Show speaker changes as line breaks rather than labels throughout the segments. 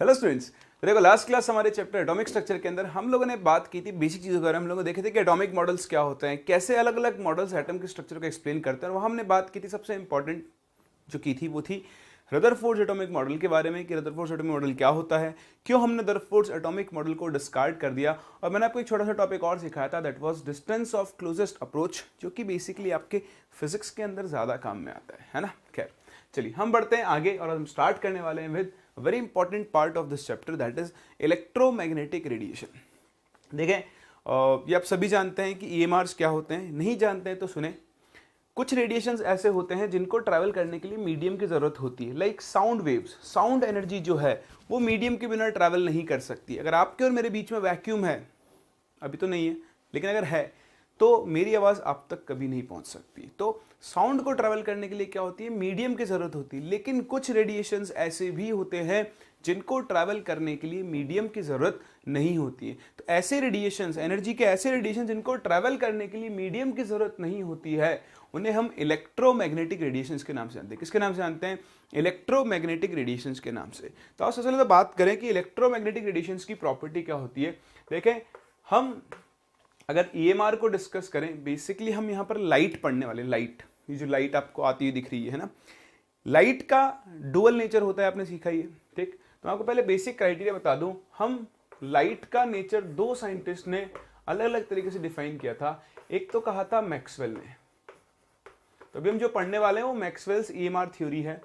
Hello students, तो देखो last class हमारे चैप्टर एटॉमिक स्ट्रक्चर के अंदर हम लोगों ने बात की थी बेसिक चीज़ों के बारे में। हम लोगों ने देखे थे कि एटॉमिक मॉडल्स क्या होते हैं, कैसे अलग अलग मॉडल्स एटम के स्ट्रक्चर को एक्सप्लेन करते हैं। और वहाँ हमने बात की थी सबसे इंपॉर्टेंट जो की थी वो थी रदरफोर्ड एटॉमिक मॉडल के बारे में कि रदरफोर्ड एटॉमिक मॉडल क्या होता है, क्यों हमने रदरफोर्ड एटॉमिक मॉडल को डिस्कार्ड कर दिया। और मैंने आपको एक छोटा सा टॉपिक और सिखाया था, that was distance of closest approach, जो कि बेसिकली आपके फिजिक्स के अंदर ज़्यादा काम में आता है ना। खैर चलिए हम बढ़ते हैं आगे और हम स्टार्ट करने वाले हैं with very important part of this chapter, that is electromagnetic radiation. देखें ये आप सभी जानते हैं कि ईएमआरस क्या होते हैं, नहीं जानते हैं तो सुने। कुछ रेडिएशंस ऐसे होते हैं जिनको ट्रैवल करने के लिए मीडियम की जरूरत होती है, like sound waves. Sound energy जो है वो मीडियम के बिना ट्रैवल नहीं कर सकती। अगर आपके और मेरे बीच में वैक्यूम है, अभी तो नहीं है लेकिन अगर है, तो मेरी आवाज़ आप तक कभी नहीं पहुंच सकती। तो साउंड को ट्रैवल करने के लिए क्या होती है, मीडियम की ज़रूरत होती है। लेकिन कुछ रेडिएशंस ऐसे भी होते हैं जिनको ट्रैवल करने के लिए मीडियम की ज़रूरत नहीं होती है। तो ऐसे रेडिएशंस, एनर्जी के ऐसे रेडिएशन जिनको ट्रैवल करने के लिए मीडियम की ज़रूरत नहीं होती है, उन्हें हम इलेक्ट्रोमैग्नेटिक रेडिएशंस के नाम से जानते हैं। किसके नाम से जानते हैं? इलेक्ट्रोमैग्नेटिक रेडिएशंस के नाम से। तो आप सबसे पहले तो बात करें कि इलेक्ट्रोमैग्नेटिक रेडिएशंस की प्रॉपर्टी क्या होती है। देखें, हम अगर ईएमआर को डिस्कस करें, बेसिकली हम यहाँ पर लाइट पढ़ने वाले। लाइट, ये जो लाइट आपको आती हुई दिख रही है ना, लाइट का डुअल नेचर होता है, आपने सीखा ही है। ठीक, तो आपको पहले बेसिक क्राइटेरिया बता दूं। हम लाइट का नेचर दो साइंटिस्ट ने अलग अलग तरीके से डिफाइन किया था। एक तो कहा था मैक्सवेल ने। तो अभी हम जो पढ़ने वाले हैं वो मैक्सवेल्स ईएमआर थ्योरी है,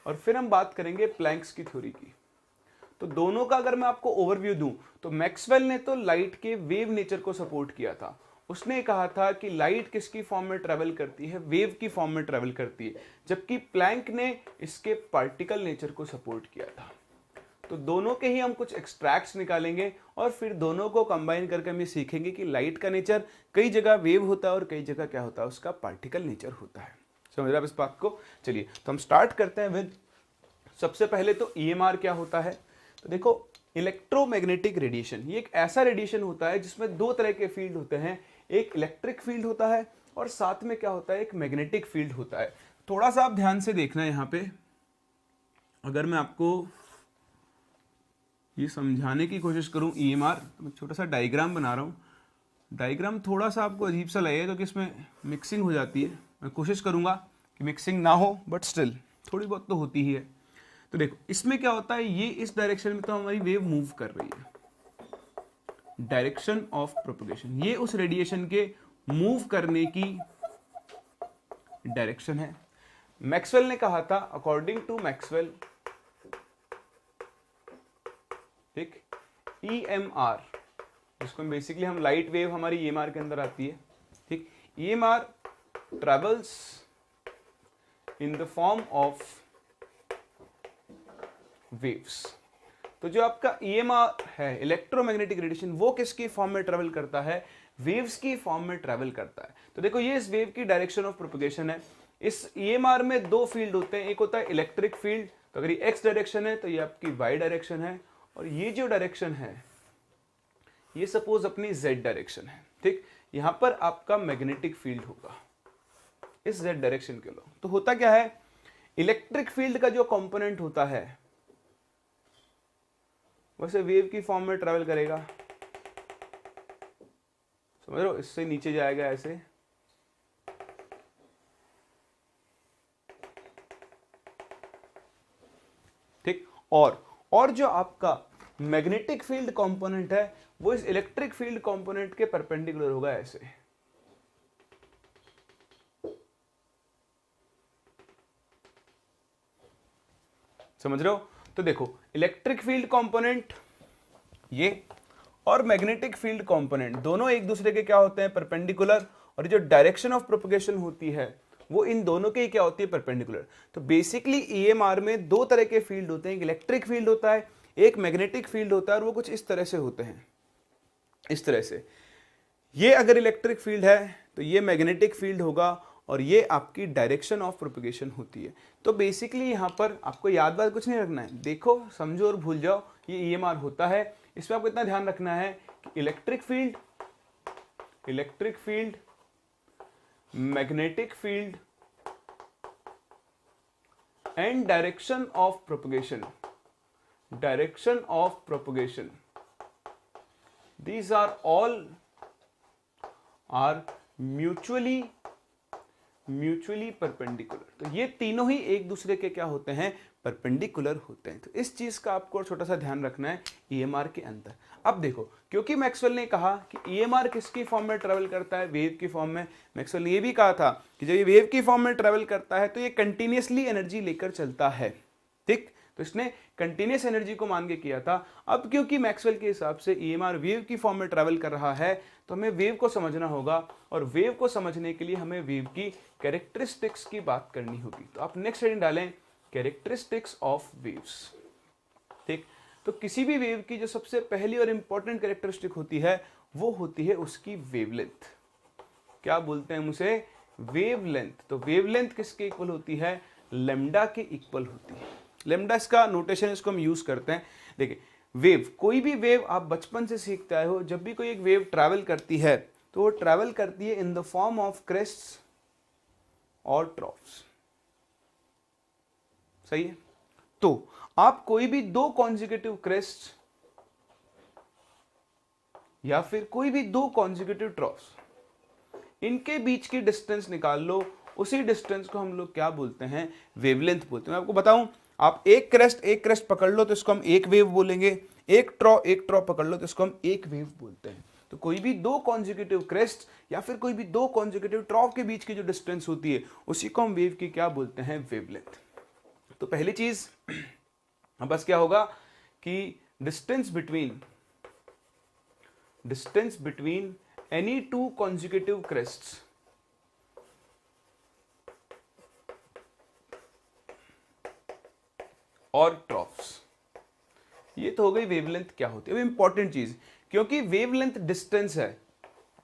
और फिर हम बात करेंगे प्लैंक्स की थ्योरी की। तो दोनों का अगर मैं आपको ओवरव्यू दूं, तो मैक्सवेल ने तो लाइट के वेव नेचर को सपोर्ट किया था। उसने कहा था कि लाइट किसकी फॉर्म में ट्रेवल करती है, वेव की फॉर्म में ट्रेवल करती है। जबकि प्लैंक ने इसके पार्टिकल नेचर को सपोर्ट किया था। तो दोनों के ही हम कुछ एक्सट्रैक्ट्स निकालेंगे और फिर दोनों को कंबाइन करके हम ये सीखेंगे कि लाइट का नेचर कई जगह वेव होता है और कई जगह क्या होता है, उसका पार्टिकल नेचर होता है। समझ रहे आप इस बात को? चलिए तो हम स्टार्ट करते हैं विद, सबसे पहले तो ईएमआर क्या होता है। तो देखो, इलेक्ट्रोमैग्नेटिक रेडिएशन ये एक ऐसा रेडिएशन होता है जिसमें दो तरह के फील्ड होते हैं। एक इलेक्ट्रिक फील्ड होता है और साथ में क्या होता है, एक मैग्नेटिक फील्ड होता है। थोड़ा सा आप ध्यान से देखना है यहाँ पे। अगर मैं आपको ये समझाने की कोशिश करूँ ईएमआर, तो मैं छोटा सा डायग्राम बना रहा हूँ। डायग्राम थोड़ा सा आपको अजीब सा लगेगा क्योंकि इसमें मिक्सिंग हो जाती है। मैं कोशिश करूँगा कि मिक्सिंग ना हो, बट स्टिल थोड़ी बहुत तो होती ही है। तो देखो इसमें क्या होता है, ये इस डायरेक्शन में तो हमारी वेव मूव कर रही है, डायरेक्शन ऑफ प्रोपगेशन। ये उस रेडिएशन के मूव करने की डायरेक्शन है। मैक्सवेल ने कहा था, अकॉर्डिंग टू मैक्सवेल, ठीक, ईएमआर, जिसको बेसिकली हम लाइट वेव हमारी ईएमआर के अंदर आती है, ठीक, EMR travels in the form of waves. तो जो आपका ईएमआर है, इलेक्ट्रोमैग्नेटिक रेडिएशन, वो किसकी फॉर्म में ट्रेवल करता है? वेव्स की फॉर्म में ट्रेवल करता है। तो देखो ये इस वेव की डायरेक्शन ऑफ प्रोपगेशन है। इस ईएमआर में दो फील्ड होते हैं, एक होता है इलेक्ट्रिक फील्ड, तो अगर ये एक्स डायरेक्शन है तो ये आपकी वाई डायरेक्शन है, और ये जो डायरेक्शन है ये सपोज अपनी जेड डायरेक्शन है। ठीक, यहां पर आपका मैग्नेटिक फील्ड होगा इस जेड डायरेक्शन के लिए। तो होता क्या है, इलेक्ट्रिक फील्ड का जो कंपोनेंट होता है वैसे वेव की फॉर्म में ट्रेवल करेगा, समझ रहे हो, इससे नीचे जाएगा ऐसे, ठीक। और जो आपका मैग्नेटिक फील्ड कंपोनेंट है वो इस इलेक्ट्रिक फील्ड कंपोनेंट के परपेंडिकुलर होगा ऐसे। समझ रहे हो? तो देखो इलेक्ट्रिक फील्ड कंपोनेंट ये और मैग्नेटिक फील्ड कंपोनेंट दोनों एक दूसरे के क्या होते हैं, परपेंडिकुलर। और जो डायरेक्शन ऑफ प्रोपगेशन होती है वो इन दोनों के क्या होती है, परपेंडिकुलर। तो बेसिकली ईएमआर में दो तरह के फील्ड होते हैं, एक इलेक्ट्रिक फील्ड होता है, एक मैग्नेटिक फील्ड होता है, और वो कुछ इस तरह से होते हैं, इस तरह से। ये अगर इलेक्ट्रिक फील्ड है तो ये मैग्नेटिक फील्ड होगा, और ये आपकी डायरेक्शन ऑफ प्रोपगेशन होती है। तो बेसिकली यहाँ पर आपको याद बात कुछ नहीं रखना है, देखो समझो और भूल जाओ, ये ईएमआर होता है। इसमें आपको इतना ध्यान रखना है कि electric field, magnetic field and direction of propagation, direction of propagation. These are all are mutually perpendicular. तो ये तीनों ही एक दूसरे के क्या होते हैं, परपेंडिकुलर होते हैं। तो इस चीज का आपको छोटा सा ध्यान रखना है ईएमआर के अंदर। अब देखो, क्योंकि मैक्सवेल ने कहा कि ईएमआर किसकी फॉर्म में ट्रेवल करता है, वेव की फॉर्म में। मैक्सवेल ने ये भी कहा था कि जब ये वेव की फॉर्म में ट्रेवल करता है तो ये कंटिन्यूसली एनर्जी लेकर चलता है, ठीक। तो इसने कंटिन्यूस एनर्जी को मान के किया था। अब क्योंकि मैक्सवेल के हिसाब से ईएमआर वेव की फॉर्म में ट्रैवल कर रहा है, तो हमें वेव को समझना होगा, और वेव को समझने के लिए हमें वेव की कैरेक्टरिस्टिक्स की बात करनी होगी। तो आप नेक्स्ट हेडिंग डालें, कैरेक्टरिस्टिक्स ऑफ वेव्स, ठीक। तो किसी भी वेव की जो सबसे पहली और इंपॉर्टेंट कैरेक्टरिस्टिक होती है वो होती है उसकी वेवलेंथ। क्या बोलते हैं उसे, वेवलेंथ। तो वेवलेंथ किसके इक्वल होती है, लैम्डा के इक्वल होती है। लैम्डा इसका नोटेशन, इसको हम यूज करते हैं। देखिए, वेव, कोई भी वेव आप बचपन से सीखते आए हो, जब भी कोई एक वेव ट्रैवल करती है तो वो ट्रैवल करती है इन द फॉर्म ऑफ क्रेस्ट्स और ट्रॉफ्स, सही है। तो आप कोई भी दो कॉन्जिक्यूटिव क्रेस्ट या फिर कोई भी दो कॉन्जिक्यूटिव ट्रॉफ्स, इनके बीच की डिस्टेंस निकाल लो, उसी डिस्टेंस को हम लोग क्या बोलते हैं, वेवलेंथ बोलते हैं। मैं आपको बताऊं, आप एक क्रेस्ट पकड़ लो तो इसको हम एक वेव बोलेंगे, एक ट्रॉ पकड़ लो तो इसको हम एक वेव बोलते हैं। तो कोई भी दो कॉन्जिक्यूटिव क्रेस्ट या फिर कोई भी दो कॉन्जिक्यूटिव ट्रॉ के बीच की जो डिस्टेंस होती है उसी को हम वेव की क्या बोलते हैं, वेवलेंथ। तो पहली चीज बस क्या होगा कि distance between any two consecutive crests और ट्रॉफ्स, ये तो हो गई वेवलेंथ क्या होती है। अब इंपॉर्टेंट चीज, क्योंकि वेवलेंथ डिस्टेंस है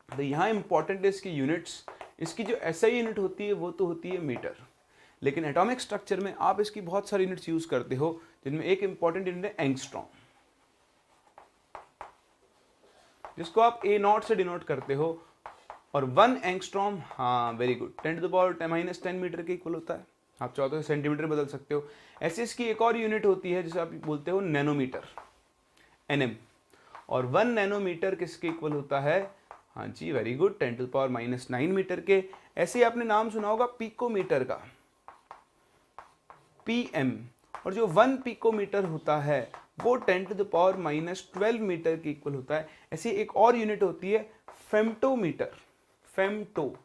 तो यहां इंपॉर्टेंट है इसकी यूनिट्स। इसकी जो एसआई यूनिट होती है वो तो होती है मीटर, लेकिन एटॉमिक स्ट्रक्चर में आप इसकी बहुत सारी यूनिट्स यूज करते हो, जिनमें एक इंपॉर्टेंट यूनिट है एंगस्ट्रॉम, जिसको आप ए नॉट से डिनोट करते हो। और 1 एंगस्ट्रॉम, हाँ वेरी गुड, 10⁻⁻10 मीटर के इक्वल होता है। आप चाहो तो सेंटीमीटर बदल सकते हो। ऐसे इसकी एक और यूनिट होती है जिसे आप बोलते हो नैनोमीटर, एनएम। और 1 नैनोमीटर किसके इक्वल होता है, हाँ जी वेरी गुड, 10⁻⁹ मीटर के। ऐसे ही आपने नाम सुना होगा पिकोमीटर का, पीएम। और जो 1 पिकोमीटर होता है वो 10⁻⁻12 मीटर के इक्वल होता है। ऐसी एक और यूनिट होती है फेम्टोमीटर, फेम्टो,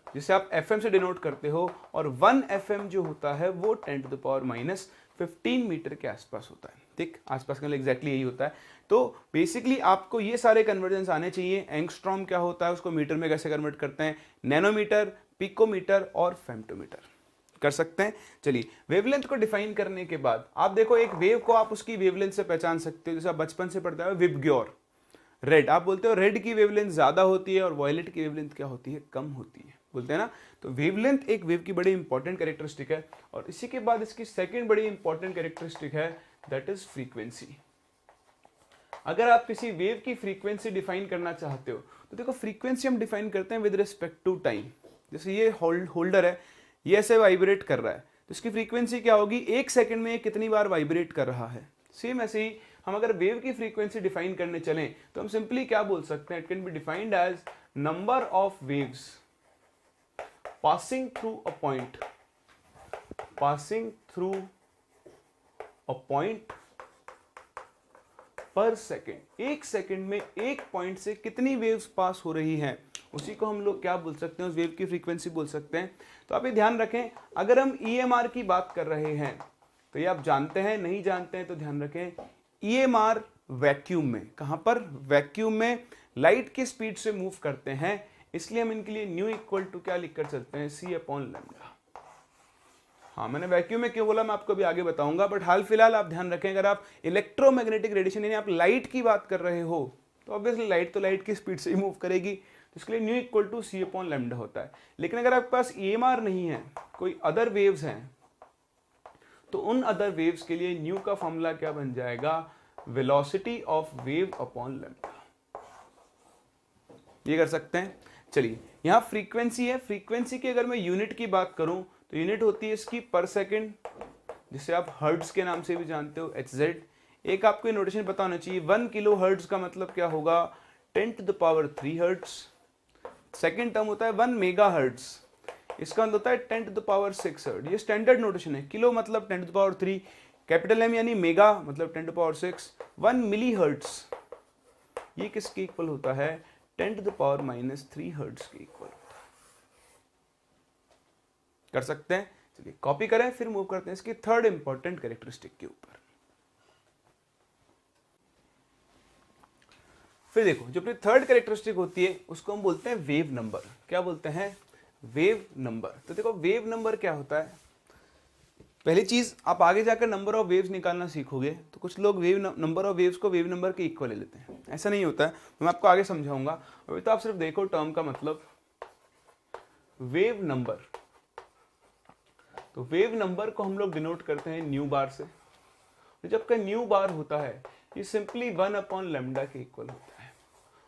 जिसे आप एफएम से डिनोट करते हो। और 1 एफएम जो होता है वो 10⁻15 मीटर के आसपास होता है, ठीक। आसपास का एग्जैक्टली यही होता है। तो बेसिकली आपको ये सारे कन्वर्जन आने चाहिए। एंगस्ट्रॉम क्या होता है, उसको मीटर में कैसे कन्वर्ट करते हैं, नैनोमीटर, पिकोमीटर और फेम्टोमीटर कर सकते हैं। चलिए, वेवलेंथ को डिफाइन करने के बाद आप देखो, एक वेव को आप उसकी वेवलेंथ से पहचान सकते हो। जैसे आप बचपन से पढ़ते हो विबग्योर, रेड, आप बोलते हो रेड की वेवलेंथ ज्यादा होती है और वॉयलेट की वेवलेंथ क्या होती है, कम होती है, बोलते हैं ना। तो वेवलेंथ एक वेव की बड़ी इंपॉर्टेंट कैरेक्टरिस्टिक है। और इसी के बाद इसकी सेकंड बड़ी इंपॉर्टेंट कैरेक्टरिस्टिक है, दैट इज फ्रीक्वेंसी। अगर आप किसी वेव की फ्रीक्वेंसी डिफाइन करना चाहते हो तो देखो, फ्रीक्वेंसी हम डिफाइन करते हैं विद रिस्पेक्ट टू टाइम। जैसे ये होल्डर है, ये ऐसे वाइब्रेट कर रहा है, तो इसकी फ्रीक्वेंसी क्या होगी, 1 सेकंड में कितनी बार वाइब्रेट कर रहा है। सेम ऐसे ही हम अगर वेव की फ्रीक्वेंसी डिफाइन करने चलें तो हम सिंपली क्या बोल सकते हैं, it can be defined as number of waves passing through a point per second. 1 second में एक पॉइंट से कितनी वेव्स पास हो रही हैं, उसी को हम लोग क्या बोल सकते हैं, उस वेव की फ्रीक्वेंसी बोल सकते हैं। तो आप ये ध्यान रखें, अगर हम ईएमआर की बात कर रहे हैं तो ये आप जानते हैं, नहीं जानते हैं तो ध्यान रखें, ईएमआर वैक्यूम में, कहां पर, वैक्यूम में लाइट की स्पीड से मूव करते हैं, इसलिए हम इनके लिए न्यू इक्वल टू क्या लिखकर चलते हैं, c/λ। हाँ, मैंने वैक्यूम में क्यों बोला मैं आपको भी आगे बताऊंगा, बट हाल फिलहाल आप ध्यान रखें, अगर आप इलेक्ट्रोमैग्नेटिक रेडिएशन यानी आप लाइट की बात कर रहे हो तो ऑब्वियसली लाइट तो लाइट की स्पीड से ही मूव करेगी, तो इसके लिए न्यू इक्वल टू c/λ होता है। लेकिन अगर आपके पास ईएमआर नहीं है, कोई अदर वेव्स हैं, तो उन अदर वेव्स के लिए न्यू का फॉर्मूला क्या बन जाएगा, velocity of wave upon lambda. ये कर सकते हैं। चलिए, यहां फ्रीक्वेंसी है, फ्रीक्वेंसी की अगर मैं यूनिट की बात करूं तो यूनिट होती है इसकी पर सेकंड जिसे आप हर्ट्ज के नाम से भी जानते हो, HZ। एक आपको नोटेशन पता होना चाहिए, 1 किलो हर्ट्ज का मतलब क्या होगा, 10⁻³ हर्ट्ज। सेकेंड टर्म होता है 1 मेगा हर्ट्ज, इसका मतलब होता है 10⁻6 हर्ट्ज। ये स्टैंडर्ड नोटेशन है। किलो मतलब 10⁻3, कैपिटल M यानी मेगा मतलब 10⁻6, 1 मिली हर्ट्ज ये किसके इक्वल होता है, 10⁻³ हर्ट्ज के इक्वल होता है। कर सकते हैं, चलिए कॉपी करें, फिर मूव करते हैं इसकी थर्ड इंपॉर्टेंट कैरेक्टरिस्टिक के ऊपर। फिर देखो, जो अपनी थर्ड कैरेक्टरिस्टिक होती है उसको हम बोलते हैं वेव नंबर। क्या बोलते हैं, वेव नंबर। तो देखो वेव नंबर क्या होता है, पहली चीज आप आगे जाकर नंबर ऑफ वेव्स निकालना सीखोगे तो कुछ लोग नंबर ऑफ वेव्स को वेव नंबर के इक्वल ले लेते हैं, ऐसा नहीं होता है, मैं आपको आगे समझाऊंगा। अभी तो आप सिर्फ देखो टर्म का मतलब वेव नंबर। तो वेव नंबर को हम लोग डिनोट करते हैं न्यू बार से। तो जब का न्यू बार होता है ये सिंपली 1/λ के इक्वल होता है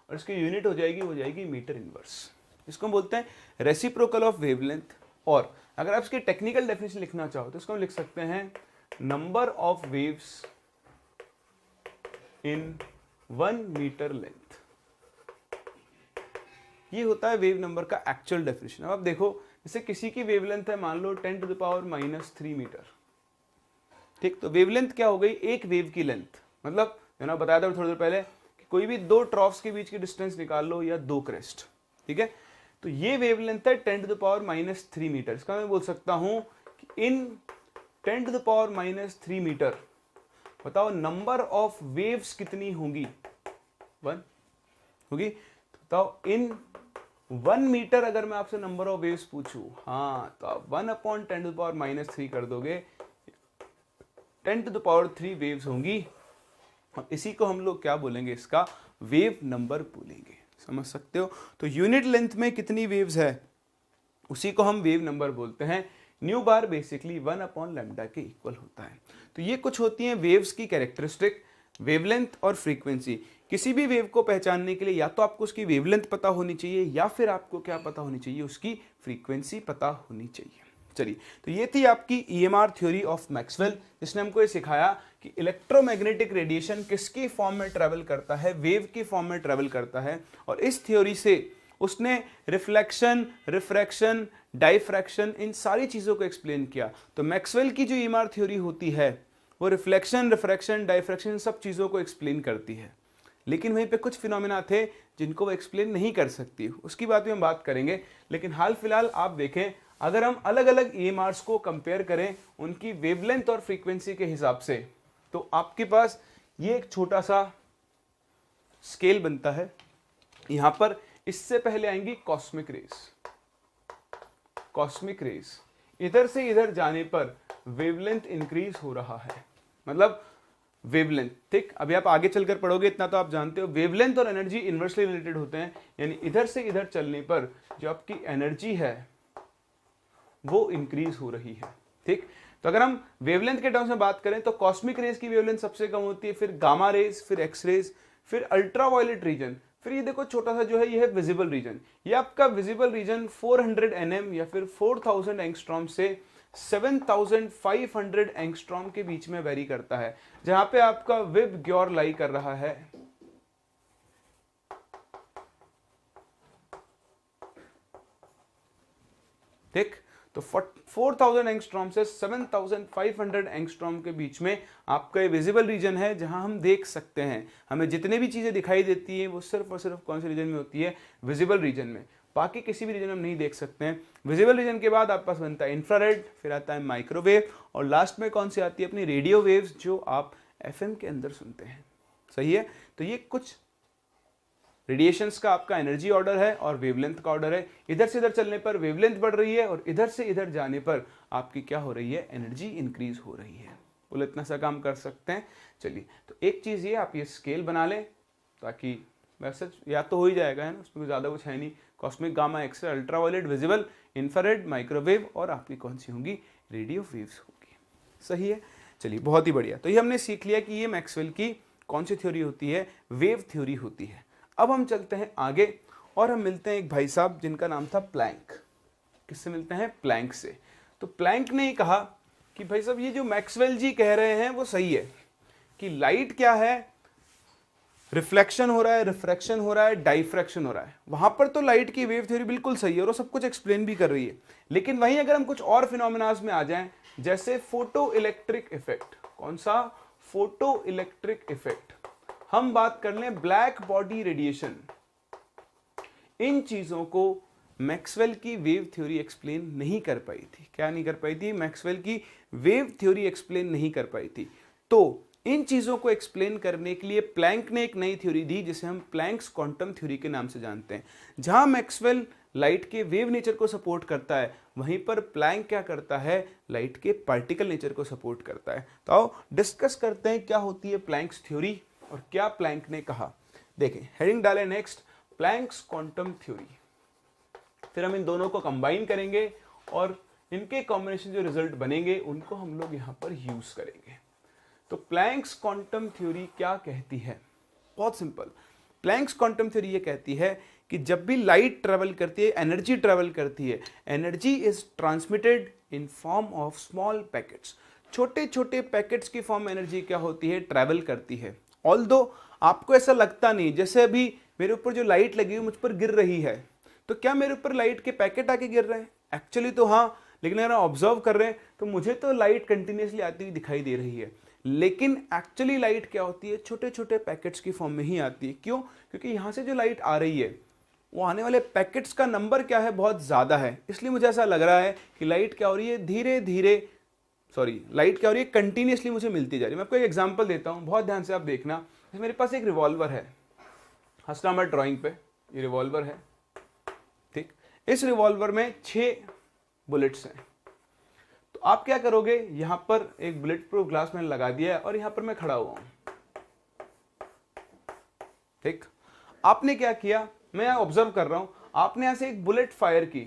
और इसकी यूनिट हो जाएगी मीटर इनवर्स। इसको हम बोलते हैं रेसिप्रोकल ऑफ वेवलेंथ। और अगर आप इसकी टेक्निकल डेफिनेशन लिखना चाहो तो इसको हम लिख सकते हैं number of waves in 1 metre length. ये होता है वेव नंबर का एक्चुअल डेफिनेशन। अब आप देखो, जैसे किसी की वेवलेंथ है मान लो 10⁻³ मीटर, ठीक। तो वेवलेंथ क्या हो गई, एक वेव की लेंथ। मतलब मैंने बताया था थोड़ी देर पहले कि कोई भी दो ट्रॉफ्स के बीच की डिस्टेंस निकाल लो या दो क्रेस्ट, ठीक है। तो ये वेवलेंथ है 10⁻³ मीटर। इसका मैं बोल सकता हूं कि इन 10⁻³ मीटर बताओ नंबर ऑफ वेव्स कितनी होंगी, 1 होगी। तो बताओ इन 1 मीटर अगर मैं आपसे नंबर ऑफ वेव्स पूछूं, हाँ तो आप 1/10⁻³ कर दोगे, 10⁻³ वेव्स होंगी। और इसी को हम लोग क्या बोलेंगे, इसका वेव नंबर बोलेंगे। समझ सकते हो। तो यूनिट लेंथ में कितनी वेव्स है उसी को हम वेव नंबर बोलते हैं। न्यू बार बेसिकली 1/λ के इक्वल होता है। तो ये कुछ होती हैं वेव्स की कैरेक्टरिस्टिक, वेवलेंथ और फ्रीक्वेंसी। किसी भी वेव को पहचानने के लिए या तो आपको उसकी वेवलेंथ पता होनी चाहिए या फिर आपको क्या पता होनी चाहिए, उसकी फ्रीक्वेंसी पता होनी चाहिए। चलिए, तो ये थी आपकी EMR थ्योरी ऑफ मैक्सवेल, जिसने हमको ये सिखाया कि इलेक्ट्रोमैग्नेटिक रेडिएशन किसकी फॉर्म में ट्रेवल करता है, वेव की फॉर्म में ट्रेवल करता है। और इस थ्योरी से उसने रिफ्लेक्शन, रिफ्रैक्शन, डाइफ्रैक्शन, इन सारी चीज़ों को एक्सप्लेन किया। तो मैक्सवेल की जो EMR थ्योरी होती है वो रिफ्लेक्शन, रिफ्रैक्शन, डाइफ्रैक्शन, इन सब चीज़ों को एक्सप्लेन करती है। लेकिन वहीं पे कुछ फिनोमेना थे जिनको वो एक्सप्लेन नहीं कर सकती, उसकी बात भी हम बात करेंगे। लेकिन हाल फिलहाल आप देखें, अगर हम अलग अलग EMRs को कंपेयर करें उनकी वेवलेंथ और फ्रीक्वेंसी के हिसाब से, तो आपके पास ये एक छोटा सा स्केल बनता है। यहां पर इससे पहले आएंगी कॉस्मिक रेज। कॉस्मिक रेज इधर से इधर जाने पर वेवलेंथ इंक्रीज हो रहा है, मतलब वेवलेंथ, ठीक। अभी आप आगे चलकर पढ़ोगे, इतना तो आप जानते हो, वेवलेंथ और एनर्जी इनवर्सली रिलेटेड होते हैं। यानी इधर से इधर चलने पर जो आपकी एनर्जी है वो इंक्रीज हो रही है, ठीक। तो अगर हम वेवलेंथ के टर्म्स में बात करें तो कॉस्मिक रेज की वेवलेंथ सबसे कम होती है, फिर गामा रेज, फिर एक्स रेज, फिर अल्ट्रावायलेट रीजन, फिर ये देखो छोटा सा जो है ये है विजिबल रीजन। ये आपका विजिबल रीजन 400 nm या फिर 4000 एंगस्ट्रॉम से 7500 एंगस्ट्रॉम के बीच में वेरी करता है, जहां पे आपका विब ग्योर लाई कर रहा है। ठीक, तो 4000 एंगस्ट्रॉम से 7500 एंगस्ट्रॉम के बीच में आपका ये विजिबल रीजन है, जहां हम देख सकते हैं। हमें जितने भी चीजें दिखाई देती हैं वो सिर्फ और सिर्फ कौन से रीजन में होती है, विजिबल रीजन में। बाकी किसी भी रीजन में हम नहीं देख सकते हैं। विजिबल रीजन के बाद आपके पास बनता है इंफ्रारेड, फिर आता है माइक्रोवेव, और लास्ट में कौन सी आती है अपनी रेडियो वेव्स, जो आप FM के अंदर सुनते हैं। सही है। तो ये कुछ रेडिएशंस का आपका एनर्जी ऑर्डर है और वेवलेंथ का ऑर्डर है। इधर से इधर चलने पर वेवलेंथ बढ़ रही है और इधर से इधर जाने पर आपकी क्या हो रही है, एनर्जी इंक्रीज हो रही है। बोले इतना सा काम कर सकते हैं। चलिए, तो एक चीज ये आप ये स्केल बना लें, ताकि वैसे या तो हो ही जाएगा, है ना, उसमें ज्यादा कुछ है नहीं। Cosmic, gamma, X ray, ultraviolet, visible, infrared, microwave, और आपकी कौन सी होंगी, रेडियो वेव्स होगी। सही है। चलिए, बहुत ही बढ़िया। तो ये हमने सीख लिया कि ये मैक्सवेल की कौन सी थ्योरी होती है, वेव थ्योरी होती है। अब हम चलते हैं आगे और हम मिलते हैं एक भाई साहब जिनका नाम था प्लैंक। किससे मिलते हैं, प्लैंक से। तो प्लैंक ने कहा कि भाई साहब ये जो मैक्सवेल जी कह रहे हैं वो सही है कि लाइट क्या है, रिफ्लेक्शन हो रहा है, रिफ्रैक्शन हो रहा है, डाइफ्रैक्शन हो रहा है। वहां पर तो लाइट की वेव थ्योरी बिल्कुल सही है और वो सब कुछ एक्सप्लेन भी कर रही है। लेकिन वहीं अगर हम कुछ और फिनोमेनाज में आ जाएं, जैसे फोटो इलेक्ट्रिक इफेक्ट, कौन सा, फोटो इलेक्ट्रिक इफेक्ट, हम बात कर लें ब्लैक बॉडी रेडिएशन, इन चीजों को मैक्सवेल की वेव थ्योरी एक्सप्लेन नहीं कर पाई थी। क्या नहीं कर पाई थी? मैक्सवेल की वेव थ्योरी एक्सप्लेन नहीं कर पाई थी। तो इन चीजों को एक्सप्लेन करने के लिए प्लैंक ने एक नई थ्योरी दी जिसे हम प्लैंक्स क्वांटम थ्योरी के नाम से जानते हैं। जहां मैक्सवेल लाइट के वेव नेचर को सपोर्ट करता है, वहीं पर प्लैंक क्या करता है, लाइट के पार्टिकल नेचर को सपोर्ट करता है। तो आओ डिस्कस करते हैं क्या होती है प्लैंक्स थ्योरी और क्या प्लैंक ने कहा। देखें, हेडिंग डालें नेक्स्ट, प्लैंक्स क्वांटम थ्योरी। फिर हम इन दोनों को कंबाइन करेंगे और इनके कॉम्बिनेशन जो रिजल्ट बनेंगे उनको हम लोग यहां पर यूज करेंगे। तो प्लैंक्स क्वांटम थ्योरी क्या कहती है? बहुत सिंपल, प्लैंक्स क्वांटम थ्योरी ये कहती है कि जब भी लाइट ट्रेवल करती है, एनर्जी ट्रेवल करती है, energy is transmitted in form of small packets. छोटे छोटे पैकेट्स की फॉर्म एनर्जी क्या होती है, ट्रैवल करती है। ऑल्दो आपको ऐसा लगता नहीं, जैसे अभी मेरे ऊपर जो लाइट लगी हुई मुझ पर गिर रही है, तो क्या मेरे ऊपर लाइट के पैकेट आके गिर रहे हैं? एक्चुअली तो हाँ, लेकिन अगर ऑब्जर्व कर रहे हैं तो मुझे तो लाइट कंटिन्यूसली आती हुई दिखाई दे रही है। लेकिन एक्चुअली लाइट क्या होती है, छोटे छोटे पैकेट्स की फॉर्म में ही आती है। क्यों? क्योंकि यहां से जो लाइट आ रही है वो आने वाले पैकेट्स का नंबर क्या है, बहुत ज्यादा है। इसलिए मुझे ऐसा लग रहा है कि लाइट क्या हो रही है, धीरे धीरे, लाइट क्या हो रही है, कंटिन्यूसली मुझे मिलती जा रही है। मैं आपको एक एग्जांपल देता हूं, बहुत ध्यान से आप देखना। मेरे पास एक रिवॉल्वर है, हंसना मत ड्राइंग पे, ये रिवॉल्वर है, ठीक। इस रिवॉल्वर में 6 बुलेट्स हैं। तो आप क्या करोगे, यहां पर एक बुलेट प्रूफ ग्लास मैंने लगा दिया है और यहां पर मैं खड़ा हुआ हूं, ठीक। आपने क्या किया, मैं यहां ऑब्जर्व कर रहा हूं, आपने यहां से एक बुलेट फायर की।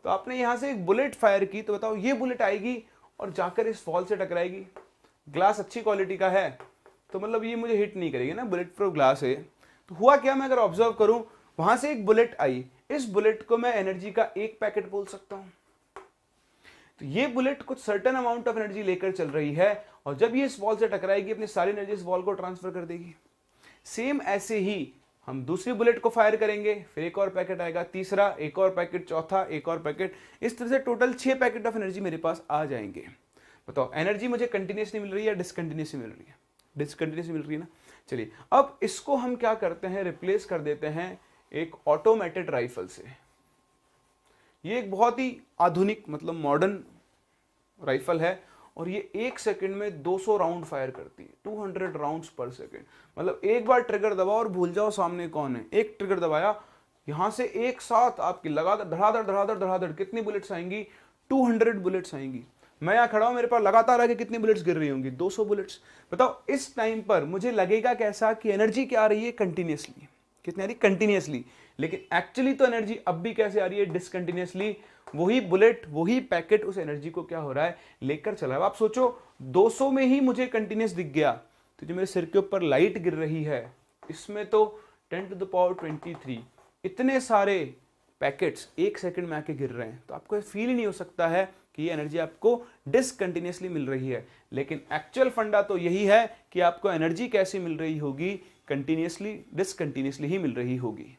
तो आपने यहां से एक बुलेट फायर की, तो बताओ ये बुलेट आएगी और जाकर इस वॉल से टकराएगी। ग्लास अच्छी क्वालिटी का है तो मतलब ये मुझे हिट नहीं करेगी ना, बुलेट प्रूफ ग्लास है। तो हुआ क्या, मैं अगर ऑब्जर्व करूं, वहां से एक बुलेट आई, इस बुलेट को मैं एनर्जी का एक पैकेट बोल सकता हूं। तो ये बुलेट कुछ सर्टेन अमाउंट ऑफ एनर्जी लेकर चल रही है और जब ये इस वॉल से टकराएगी अपनी सारी एनर्जी इस वॉल को ट्रांसफर कर देगी। सेम ऐसे ही हम दूसरी बुलेट को फायर करेंगे, फिर एक और पैकेट आएगा, तीसरा एक और पैकेट, चौथा एक और पैकेट, इस तरह से टोटल 6 पैकेट ऑफ एनर्जी मेरे पास आ जाएंगे। बताओ एनर्जी मुझे कंटिन्यूसली मिल रही है या डिसकंटिन्यूसली मिल रही है? डिसकंटिन्यूसली मिल रही है ना। चलिए अब इसको हम क्या करते हैं, रिप्लेस कर देते हैं एक ऑटोमेटेड राइफल से। ये एक बहुत ही आधुनिक मतलब मॉडर्न राइफल है और ये 1 सेकंड में 200 राउंड फायर करती है, 200 राउंड्स पर सेकंड। मतलब एक बार ट्रिगर दबाओ और भूल जाओ सामने कौन है। एक ट्रिगर दबाया, यहां से एक साथ आपकी लगातार धड़ाधड़ धड़ाधड़ धड़ाधड़ कितनी बुलेट्स आएंगी, 200 बुलेट्स आएंगी। मैं यहां खड़ा हूं, मेरे पास लगातार आगे कितनी बुलेट्स गिर रही होंगी, 200 बुलेट्स। बताओ इस टाइम पर मुझे लगेगा कैसा कि एनर्जी क्या आ रही है, कंटिन्यूसली। कितनी आ रही, कंटिन्यूसली। लेकिन एक्चुअली तो एनर्जी अब भी कैसे आ रही है, डिसकंटिन्यूसली। वही बुलेट, वही पैकेट उस एनर्जी को क्या हो रहा है, लेकर चला है। आप सोचो 200 में ही मुझे कंटिन्यूस दिख गया, तो जो मेरे सिर के ऊपर लाइट गिर रही है इसमें तो 10 टू द पावर 23 इतने सारे पैकेट्स 1 सेकंड में आके गिर रहे हैं। तो आपको फील ही नहीं हो सकता है कि ये एनर्जी आपको डिसकंटिन्यूसली मिल रही है। लेकिन एक्चुअल फंडा तो यही है कि आपको एनर्जी कैसे मिल रही होगी, कंटिन्यूसली, डिसकंटिन्यूसली ही मिल रही होगी।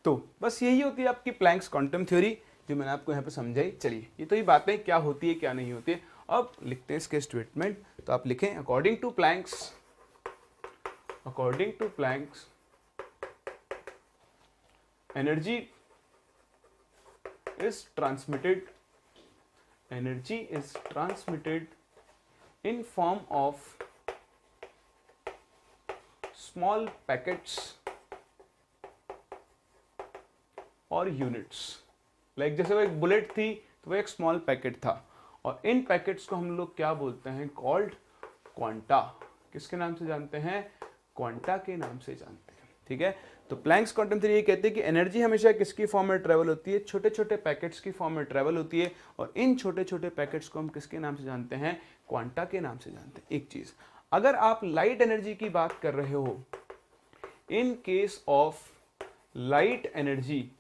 तो बस यही होती है आपकी प्लैंक्स क्वांटम थ्योरी जो मैंने आपको यहाँ पे समझाई। चलिए ये तो ये बातें क्या होती है क्या नहीं होती है, अब लिखते हैं इसके स्टेटमेंट। तो आप लिखें according to Planck's energy is transmitted in form of small packets और यूनिट्स। लाइक जैसे वो एक बुलेट थी तो वो एक स्मॉल पैकेट था और इन पैकेट्स को हम लोग क्या बोलते हैं, कॉल्ड क्वांटा। किसके नाम से जानते हैं, क्वांटा के नाम से जानते हैं, ठीक है। तो प्लैंक्स क्वांटम थ्योरी ये कहते हैं कि एनर्जी हमेशा किसकी फॉर्म में ट्रेवल होती है, छोटे छोटे पैकेट्स की फॉर्म में ट्रेवल होती है और इन छोटे छोटे पैकेट्स को हम किसके नाम से जानते हैं, क्वांटा के नाम से जानते हैं। एक चीज, अगर आप लाइट एनर्जी की बात कर रहे हो, in case of light energy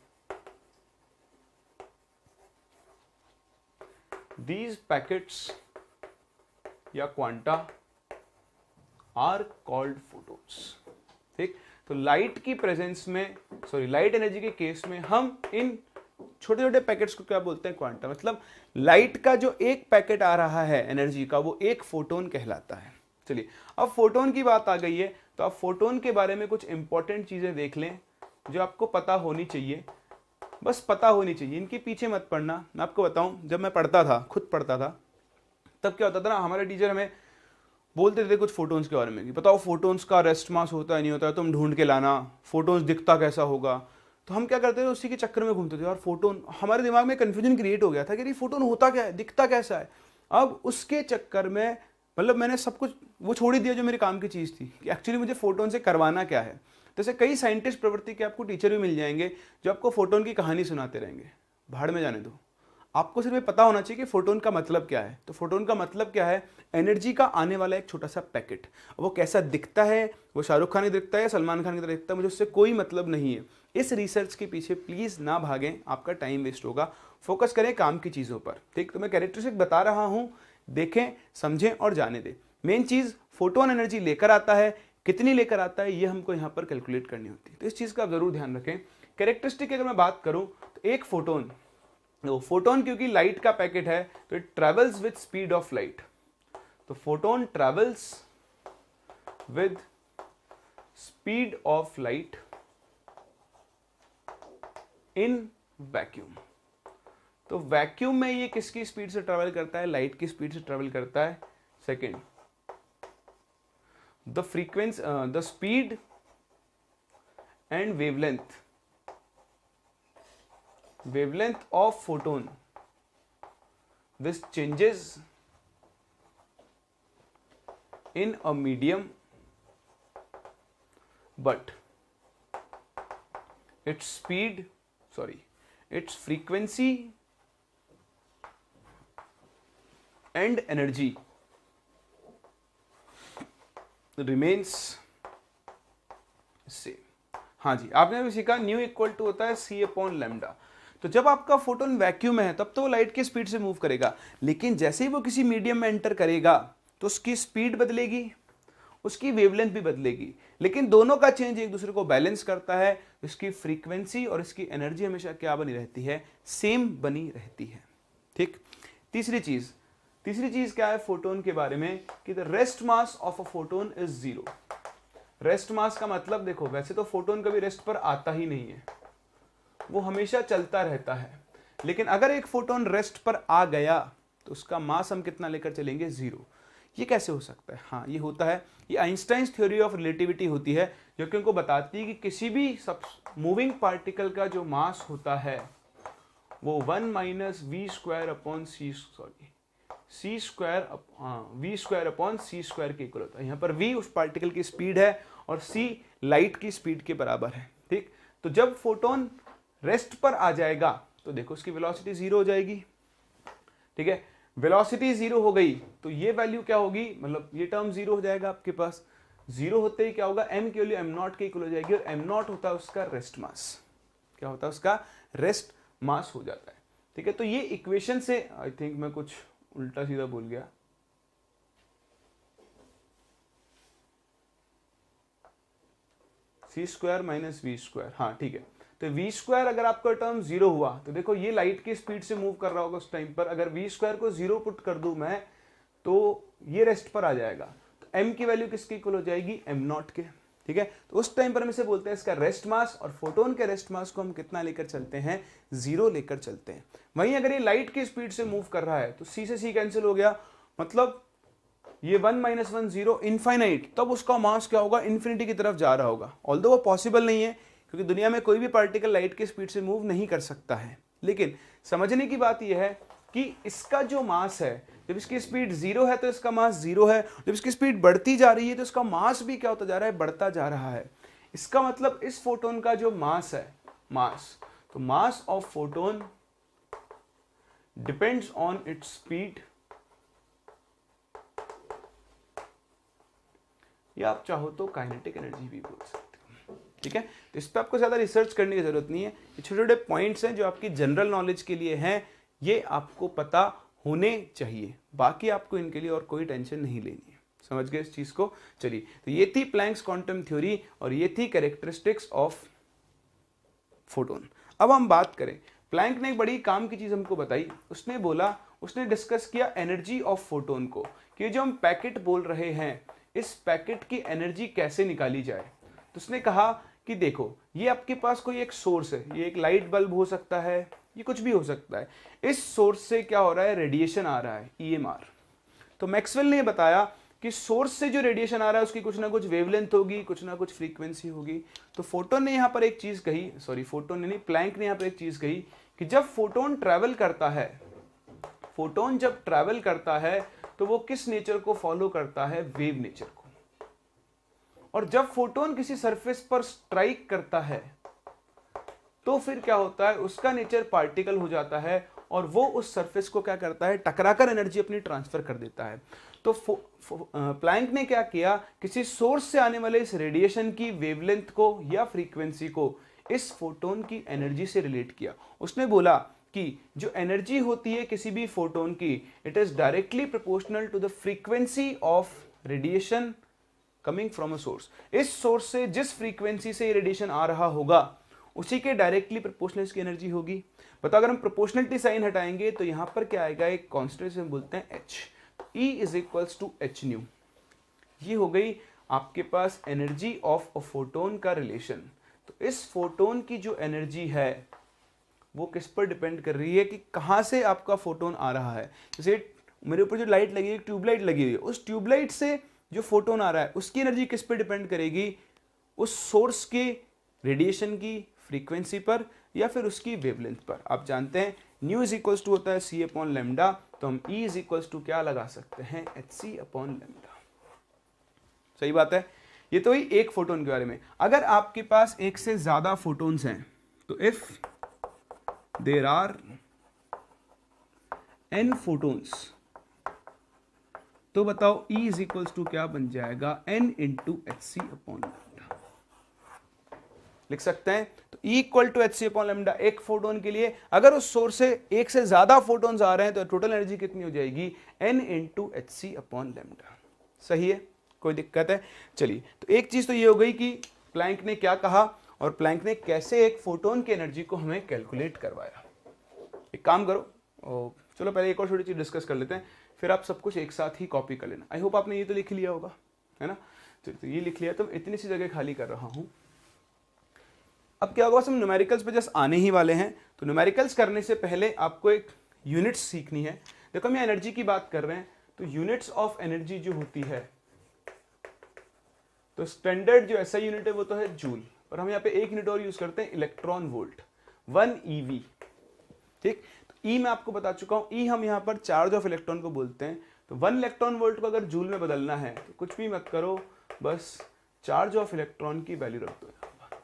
these packets या क्वांटा आर कॉल्ड फोटॉन्स। ठीक, तो लाइट की प्रेजेंस में, सॉरी लाइट एनर्जी के केस में हम इन छोटे छोटे पैकेट्स को क्या बोलते हैं, क्वांटा। मतलब लाइट का जो एक पैकेट आ रहा है एनर्जी का, वो एक फोटोन कहलाता है। चलिए, अब फोटोन की बात आ गई है, तो आप फोटोन के बारे में कुछ इंपॉर्टेंट चीजें देख लें जो आपको पता होनी चाहिए, बस पता होनी चाहिए, इनके पीछे मत पढ़ना। मैं आपको बताऊं, जब मैं पढ़ता था, खुद पढ़ता था, तब क्या होता था ना, हमारे टीचर हमें बोलते थे कुछ फोटोन्स के बारे में कि बताओ फोटोन्स का रेस्ट मास होता है नहीं होता है, तुम ढूंढ के लाना, फोटोन्स दिखता कैसा होगा। तो हम क्या करते थे, उसी के चक्कर में घूमते थे। और फोटोन, हमारे दिमाग में कंफ्यूजन क्रिएट हो गया था कि ये फोटोन होता क्या है, दिखता कैसा है। अब उसके चक्कर में मतलब मैंने सब कुछ वो छोड़ ही दिया जो मेरे काम की चीज़ थी, कि एक्चुअली मुझे फोटोन से करवाना क्या है। जैसे कई साइंटिस्ट प्रवृत्ति के आपको टीचर भी मिल जाएंगे जो आपको फोटोन की कहानी सुनाते रहेंगे, भाड़ में जाने दो। आपको सिर्फ ये पता होना चाहिए कि फोटोन का मतलब क्या है। तो फोटोन का मतलब क्या है, एनर्जी का आने वाला एक छोटा सा पैकेट। वो कैसा दिखता है, वो शाहरुख खान की दिखता है या सलमान खान की तरह दिखता है, मुझे उससे कोई मतलब नहीं है। इस रिसर्च के पीछे प्लीज ना भागें, आपका टाइम वेस्ट होगा। फोकस करें काम की चीजों पर। ठीक, तो मैं कैरेक्टरिस्टिक बता रहा हूं, देखें, समझें और जाने दें। मेन चीज फोटोन एनर्जी लेकर आता है, कितनी लेकर आता है ये हमको यहाँ पर कैलकुलेट करनी होती है। तो इस चीज का आप जरूर ध्यान रखें। कैरेक्टरिस्टिक की अगर मैं बात करूं तो एक फोटोन, फोटोन क्योंकि लाइट का पैकेट है तो it travels with speed of light. तो photon travels with speed of light in vacuum. तो वैक्यूम में ये किसकी स्पीड से ट्रेवल करता है, लाइट की स्पीड से ट्रेवल करता है। Second, the frequency, the speed and wavelength of photon, this changes in a medium, but its frequency and energy remains same। हाँ जी, आपने अभी सीखा न्यू इक्वल टू होता है c/λ। तो जब आपका फोटोन वैक्यूम में है तब तो वो लाइट की स्पीड से मूव करेगा, लेकिन जैसे ही वो किसी मीडियम में एंटर करेगा तो उसकी स्पीड बदलेगी, उसकी वेवलेंथ भी बदलेगी, लेकिन दोनों का चेंज एक दूसरे को बैलेंस करता है। इसकी फ्रीक्वेंसी और इसकी एनर्जी हमेशा क्या बनी रहती है, सेम बनी रहती है। ठीक, तीसरी चीज क्या है फोटोन के बारे में, कि the rest mass of a photon is 0। Rest mass का मतलब देखो, वैसे तो फोटोन कभी रेस्ट पर आता ही नहीं है, वो हमेशा चलता रहता है। लेकिन अगर एक फोटोन रेस्ट पर आ गया तो उसका मास हम कितना लेकर चलेंगे, 0। ये कैसे हो सकता है, हाँ ये होता है, ये आइंस्टाइन्स थ्योरी ऑफ रिलेटिविटी होती है, जो कि उनको बताती है कि किसी भी सब मूविंग पार्टिकल का जो मास होता है वो 1 - v² के इक्वल होता है। यहाँ पर v उस पार्टिकल की स्पीड है और c लाइट की स्पीड के बराबर है। ठीक, तो जब फोटोन रेस्ट पर आ जाएगा तो देखो उसकी वेलोसिटी 0 हो जाएगी। ठीक है, वेलोसिटी 0 हो गई तो ये वैल्यू क्या होगी, मतलब ये टर्म 0 हो जाएगा आपके पास। 0 होते ही क्या होगा, m की वैल्यू m0 के इक्वल हो जाएगी, और m0 होता है उसका रेस्ट मास। क्या होता है उसका रेस्ट मास हो जाता है। ठीक है, तो ये इक्वेशन से, आई थिंक मैं कुछ उल्टा सीधा बोल गया, c² - v², हाँ ठीक है। तो v² अगर आपका टर्म 0 हुआ तो देखो ये लाइट की स्पीड से मूव कर रहा होगा उस टाइम पर। अगर v² को 0 पुट कर दूं मैं तो ये रेस्ट पर आ जाएगा, तो m की वैल्यू किसकी इक्वल हो जाएगी, m0 के। ठीक है, तो उस टाइम पर हम इसे बोलते हैं इसका रेस्ट मास, और फोटोन के रेस्ट मास को हम कितना लेकर चलते हैं, 0 लेकर चलते हैं। वहीं अगर ये लाइट की स्पीड से मूव कर रहा है तो c से c कैंसिल हो गया, मतलब ये 1 - 1 0 इनफाइनाइट, तब उसका मास क्या होगा, इन्फिनिटी की तरफ जा रहा होगा। ऑल्दो वो पॉसिबल नहीं है क्योंकि दुनिया में कोई भी पार्टिकल लाइट की स्पीड से मूव नहीं कर सकता है, लेकिन समझने की बात यह है कि इसका जो मास है, जब इसकी स्पीड 0 है तो इसका मास 0 है, जब इसकी स्पीड बढ़ती जा रही है तो इसका मास भी क्या होता जा रहा है, बढ़ता जा रहा है। इसका मतलब इस फोटोन का जो मास है, तो mass of photon depends on its speed, या आप चाहो तो काइनेटिक एनर्जी भी बोल सकते हो। ठीक है, तो इस पर आपको ज़्यादा रिसर्च करने की जरूरत नहीं है, ये छोटे छोटे पॉइंट्स हैं जो आपकी जनरल नॉलेज के लिए हैं, ये आपको पता होने चाहिए, बाकी आपको इनके लिए और कोई टेंशन नहीं लेनी है। समझ गए इस चीज को? चलिए, तो ये थी प्लैंक्स क्वांटम थ्योरी और ये थी कैरेक्टरिस्टिक्स ऑफ फोटोन। अब हम बात करें, प्लैंक ने एक बड़ी काम की चीज हमको बताई। उसने बोला, उसने डिस्कस किया एनर्जी ऑफ फोटोन को, कि जो हम पैकेट बोल रहे हैं इस पैकेट की एनर्जी कैसे निकाली जाए। तो उसने कहा कि देखो, ये आपके पास कोई एक सोर्स है, ये एक लाइट बल्ब हो सकता है, ये कुछ भी हो सकता है। इस सोर्स से क्या हो रहा है, रेडिएशन आ रहा है, ईएमआर। तो मैक्सवेल ने बताया कि सोर्स से जो रेडिएशन आ रहा है उसकी कुछ ना कुछ वेवलेंथ होगी, कुछ ना कुछ फ्रीक्वेंसी होगी। तो फोटोन ने यहां पर एक चीज कही, सॉरी फोटोन ने नहीं, प्लैंक ने यहां पर एक चीज कही कि जब फोटोन ट्रैवल करता है, फोटोन जब ट्रैवल करता है तो वो किस नेचर को फॉलो करता है, वेव नेचर को। और जब फोटोन किसी सरफेस पर स्ट्राइक करता है तो फिर क्या होता है, उसका नेचर पार्टिकल हो जाता है और वो उस सरफेस को क्या करता है, टकराकर एनर्जी अपनी ट्रांसफर कर देता है। तो प्लैंक ने क्या किया, किसी सोर्स से आने वाले इस रेडिएशन की वेवलेंथ को या फ्रीक्वेंसी को इस फोटोन की एनर्जी से रिलेट किया। उसने बोला कि जो एनर्जी होती है किसी भी फोटोन की, it is directly proportional to the frequency of radiation coming from a source. इस सोर्स से जिस फ्रीक्वेंसी से रेडिएशन आ रहा होगा उसी के डायरेक्टली प्रोपोर्शनल इसकी एनर्जी होगी। बताओ, अगर हम प्रोपोर्शनलिटी साइन हटाएंगे तो यहां पर क्या आएगा, एक कांस्टेंट से हम बोलते हैं h, E is equals to h nu. ये हो गई आपके पास एनर्जी ऑफ अ फोटोन का रिलेशन। तो इस फोटोन की जो एनर्जी है वो किस पर डिपेंड कर रही है कि कहां से आपका फोटोन आ रहा है। जैसे मेरे ऊपर जो लाइट लगी है, ट्यूबलाइट लगी हुई है, उस ट्यूबलाइट से जो फोटोन आ रहा है उसकी एनर्जी किस पर डिपेंड करेगी, उस सोर्स के रेडिएशन की फ्रीक्वेंसी पर या फिर उसकी वेवलेंथ पर। आप जानते हैं न्यू इज इक्वल्स टू होता है सी अपॉन लेमडा, तो हम ई इज इक्वल्स टू क्या लगा सकते हैं, एच सी अपॉन लेमडा। सही बात है। ये तो ही एक फोटोन के बारे में। अगर आपके पास एक से ज्यादा फोटोन्स हैं तो if there are n photons, तो बताओ E इज इक्वल्स टू क्या बन जाएगा, n into h c upon lambda. लिख सकते हैं, तो E equal to h c upon lambda एक फोटोन के लिए। अगर उस सोर्स से एक से ज्यादा फोटोन्स आ रहे हैं तो टोटल एनर्जी कितनी हो जाएगी, n into h c upon lambda. सही है, कोई दिक्कत है? चलिए, तो एक चीज तो ये हो गई कि प्लैंक ने क्या कहा और प्लैंक ने कैसे एक फोटोन की एनर्जी को हमें कैलकुलेट करवाया। एक काम करो, चलो पहले एक और छोटी चीज डिस्कस कर लेते हैं, फिर आप सब कुछ एक साथ ही कॉपी कर लेना। आई होप आपने ये तो लिख लिया होगा, है ना? तो ये लिख लिया, तो इतनी सी जगह खाली कर रहा हूं। अब क्या होगा, हम न्यूमेरिकल्स पे जस्ट आने ही वाले हैं। तो न्यूमेरिकल्स करने से पहले आपको एक यूनिट्स सीखनी है। देखो, हम एनर्जी की बात कर रहे हैं, तो यूनिट्स ऑफ एनर्जी जो होती है, तो स्टैंडर्ड जो ऐसा यूनिट है वो तो है जूल, और हम यहाँ पे एक यूनिट और यूज करते हैं, इलेक्ट्रॉन वोल्ट, 1 eV। ठीक, तो ई मैं आपको बता चुका हूं, ई हम यहां पर चार्ज ऑफ इलेक्ट्रॉन को बोलते हैं। तो 1 इलेक्ट्रॉन वोल्ट को अगर जूल में बदलना है तो कुछ भी मत करो, बस चार्ज ऑफ इलेक्ट्रॉन की वैल्यू रख दो यहां पर।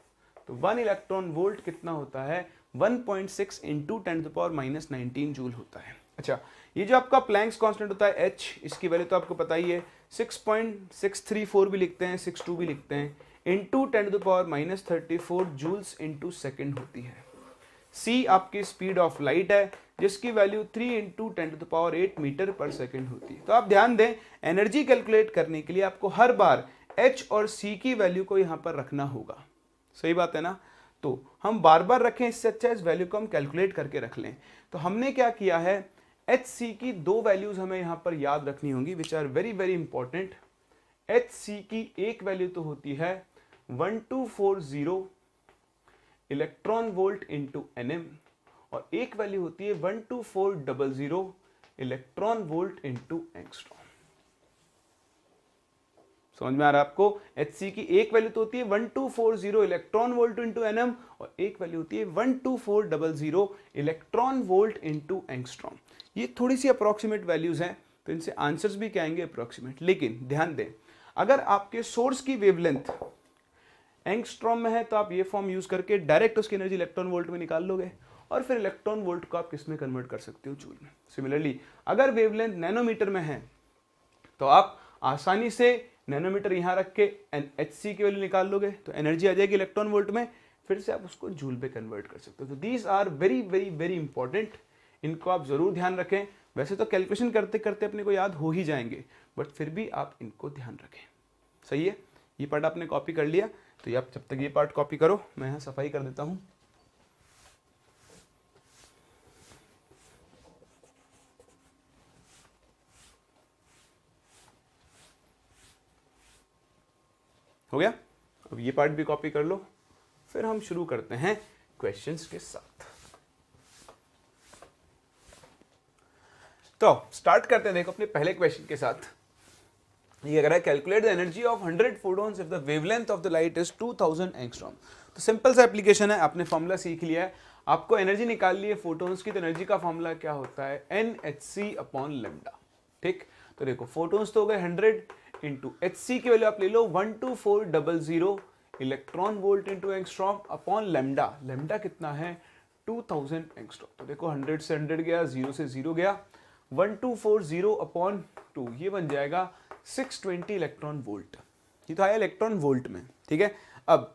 तो 1 इलेक्ट्रॉन वोल्ट कितना होता है, 1.6 इंटू 10⁻⁻19 जूल होता है। अच्छा, ये जो आपका प्लैंक्स कांस्टेंट होता है h, इसकी वैल्यू तो आपको पता ही है, 6.634 भी लिखते हैं, 62 भी लिखते हैं, इंटू 10⁻34 जूल्स इंटू सेकेंड होती है। c आपकी स्पीड ऑफ लाइट है जिसकी वैल्यू 3 इंटू 10⁸ मीटर पर सेकेंड होती है। तो आप ध्यान दें, एनर्जी कैलकुलेट करने के लिए आपको हर बार h और c की वैल्यू को यहां पर रखना होगा। सही बात है ना? तो हम बार बार रखें, इससे अच्छा इस वैल्यू को हम कैलकुलेट करके रख लें। तो हमने क्या किया है, एच सी की दो वैल्यूज हमें यहां पर याद रखनी होंगी, which are very very important. H c की एक वैल्यू तो होती है 1240 इलेक्ट्रॉन वोल्ट इंटू एनएम, और एक वैल्यू होती है 12400 इलेक्ट्रॉन वोल्ट इंटू एंगस्ट्रॉम। समझ में आ रहा है आपको? Hc की एक वैल्यू तो होती है 1240 इलेक्ट्रॉन वोल्ट इंटू एनएम, और एक वैल्यू होती है 12400 इलेक्ट्रॉन वोल्ट इंटू एंगस्ट्रॉम। ये थोड़ी सी अप्रोक्सीमेट वैल्यूज हैं, तो इनसे आंसर्स भी क्या आएंगे, अप्रोक्सीमेट। लेकिन ध्यान दें, अगर आपके सोर्स की वेवलेंथ एंगस्ट्रॉम में है तो आप ये फॉर्म यूज करके डायरेक्ट उसकी एनर्जी इलेक्ट्रॉन वोल्ट में निकाल लोगे, और फिर इलेक्ट्रॉन वोल्ट को आप किस में कन्वर्ट कर सकते हो, जूल में। सिमिलरली अगर वेवलेंथ नैनोमीटर में है तो आप आसानी से नैनोमीटर यहां रख के Hc की वैल्यू निकाल लोगे, तो एनर्जी आ जाएगी इलेक्ट्रॉन वोल्ट में, फिर से आप उसको जूल पे कन्वर्ट कर सकते हो। तो these are very very very important, इनको आप जरूर ध्यान रखें वैसे तो कैलकुलेशन करते करते अपने को याद हो ही जाएंगे, बट फिर भी आप इनको ध्यान रखें। सही है, ये पार्ट आपने कॉपी कर लिया, तो ये आप जब तक ये पार्ट कॉपी करो मैं यहाँ सफाई कर देता हूँ। हो गया, अब ये पार्ट भी कॉपी कर लो, फिर हम शुरू करते हैं क्वेश्चंस के साथ। तो स्टार्ट करते हैं, देखो अपने पहले क्वेश्चन के साथ। ये कह रहा है calculate the energy of 100 photons if the wavelength of the light is 2000 angstrom. तो सिंपल सा एप्लीकेशन है, आपने फॉर्मूला सीख लिया है, आपको एनर्जी निकाल ली है फोटॉन्स की, तो एनर्जी का फॉर्मूला क्या होता है, NhC अपॉन लैम्डा। ठीक, तो देखो फोटॉन्स तो हो गए 100 इंटू HC की वैल्यू आप ले लो 12400 electron volt into angstrom upon lambda. Lambda कितना है 2000 एंगस्ट्रॉम। तो देखो 100 से 100 गया, 0 से 0 गया, 1240 अपॉन 2 ये बन जाएगा 620 इलेक्ट्रॉन वोल्ट। ये तो आया इलेक्ट्रॉन वोल्ट में। ठीक है, अब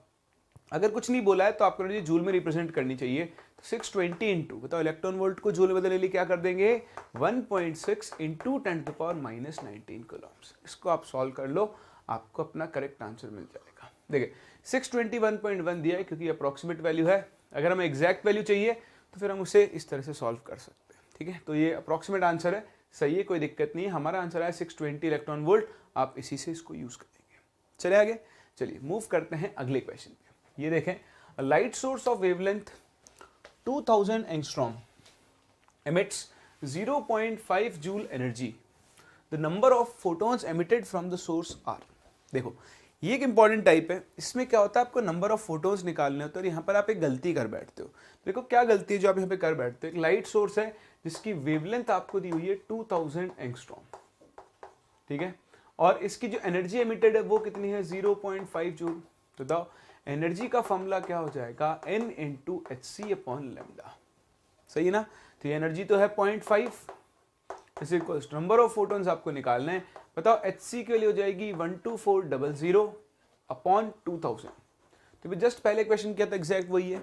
अगर कुछ नहीं बोला है तो आपको एनर्जी जूल में रिप्रेजेंट करनी चाहिए, तो 620 इंटू बताओ इलेक्ट्रॉन वोल्ट को जूल में बदलने के लिए क्या कर देंगे 1.6 इंटू 10⁻⁻19 कूलम्स। इसको आप सॉल्व कर लो, आपको अपना करेक्ट आंसर मिल जाएगा। देखिए 621.1 दिया है क्योंकि अप्रोक्सीमेट वैल्यू है, अगर हमें एग्जैक्ट वैल्यू चाहिए तो फिर हम उसे इस तरह से सॉल्व कर सकते हैं। ठीक है, तो ये अप्रोक्सीमेट आंसर है, सही है, कोई दिक्कत नहीं है। हमारा आंसर है 620 इलेक्ट्रॉन वोल्ट, आप इसी से इसको यूज करेंगे। चले आगे, चलिए मूव करते हैं अगले क्वेश्चन पे। ये देखें, light source of wavelength 2000 angstrom emits 0.5 joule energy, the number of photons emitted from the source are. देखो ये एक इंपॉर्टेंट टाइप है, इसमें क्या होता है आपको नंबर ऑफ फोटॉन्स निकालने होते हैं, और यहाँ पर आप एक गलती कर बैठते हो। देखो क्या गलती है जो आप यहाँ पे कर बैठते हो, एक लाइट सोर्स है जिसकी वेवलेंथ आपको दी हुई है 2000 एंगस्ट्रॉम। ठीक है, और इसकी जो एनर्जी एमिटेड है वो कितनी है 0.5 जूल। तो बताओ एनर्जी का फॉर्मूला क्या हो जाएगा N into HC upon lambda. सही है ना, तो ये एनर्जी तो है 0.5, is equals number of photons आपको निकालना है। बताओ HC के लिए हो जाएगी 12400 अपॉन 2000। तो भी जस्ट पहले क्वेश्चन किया था एग्जैक्ट वही है।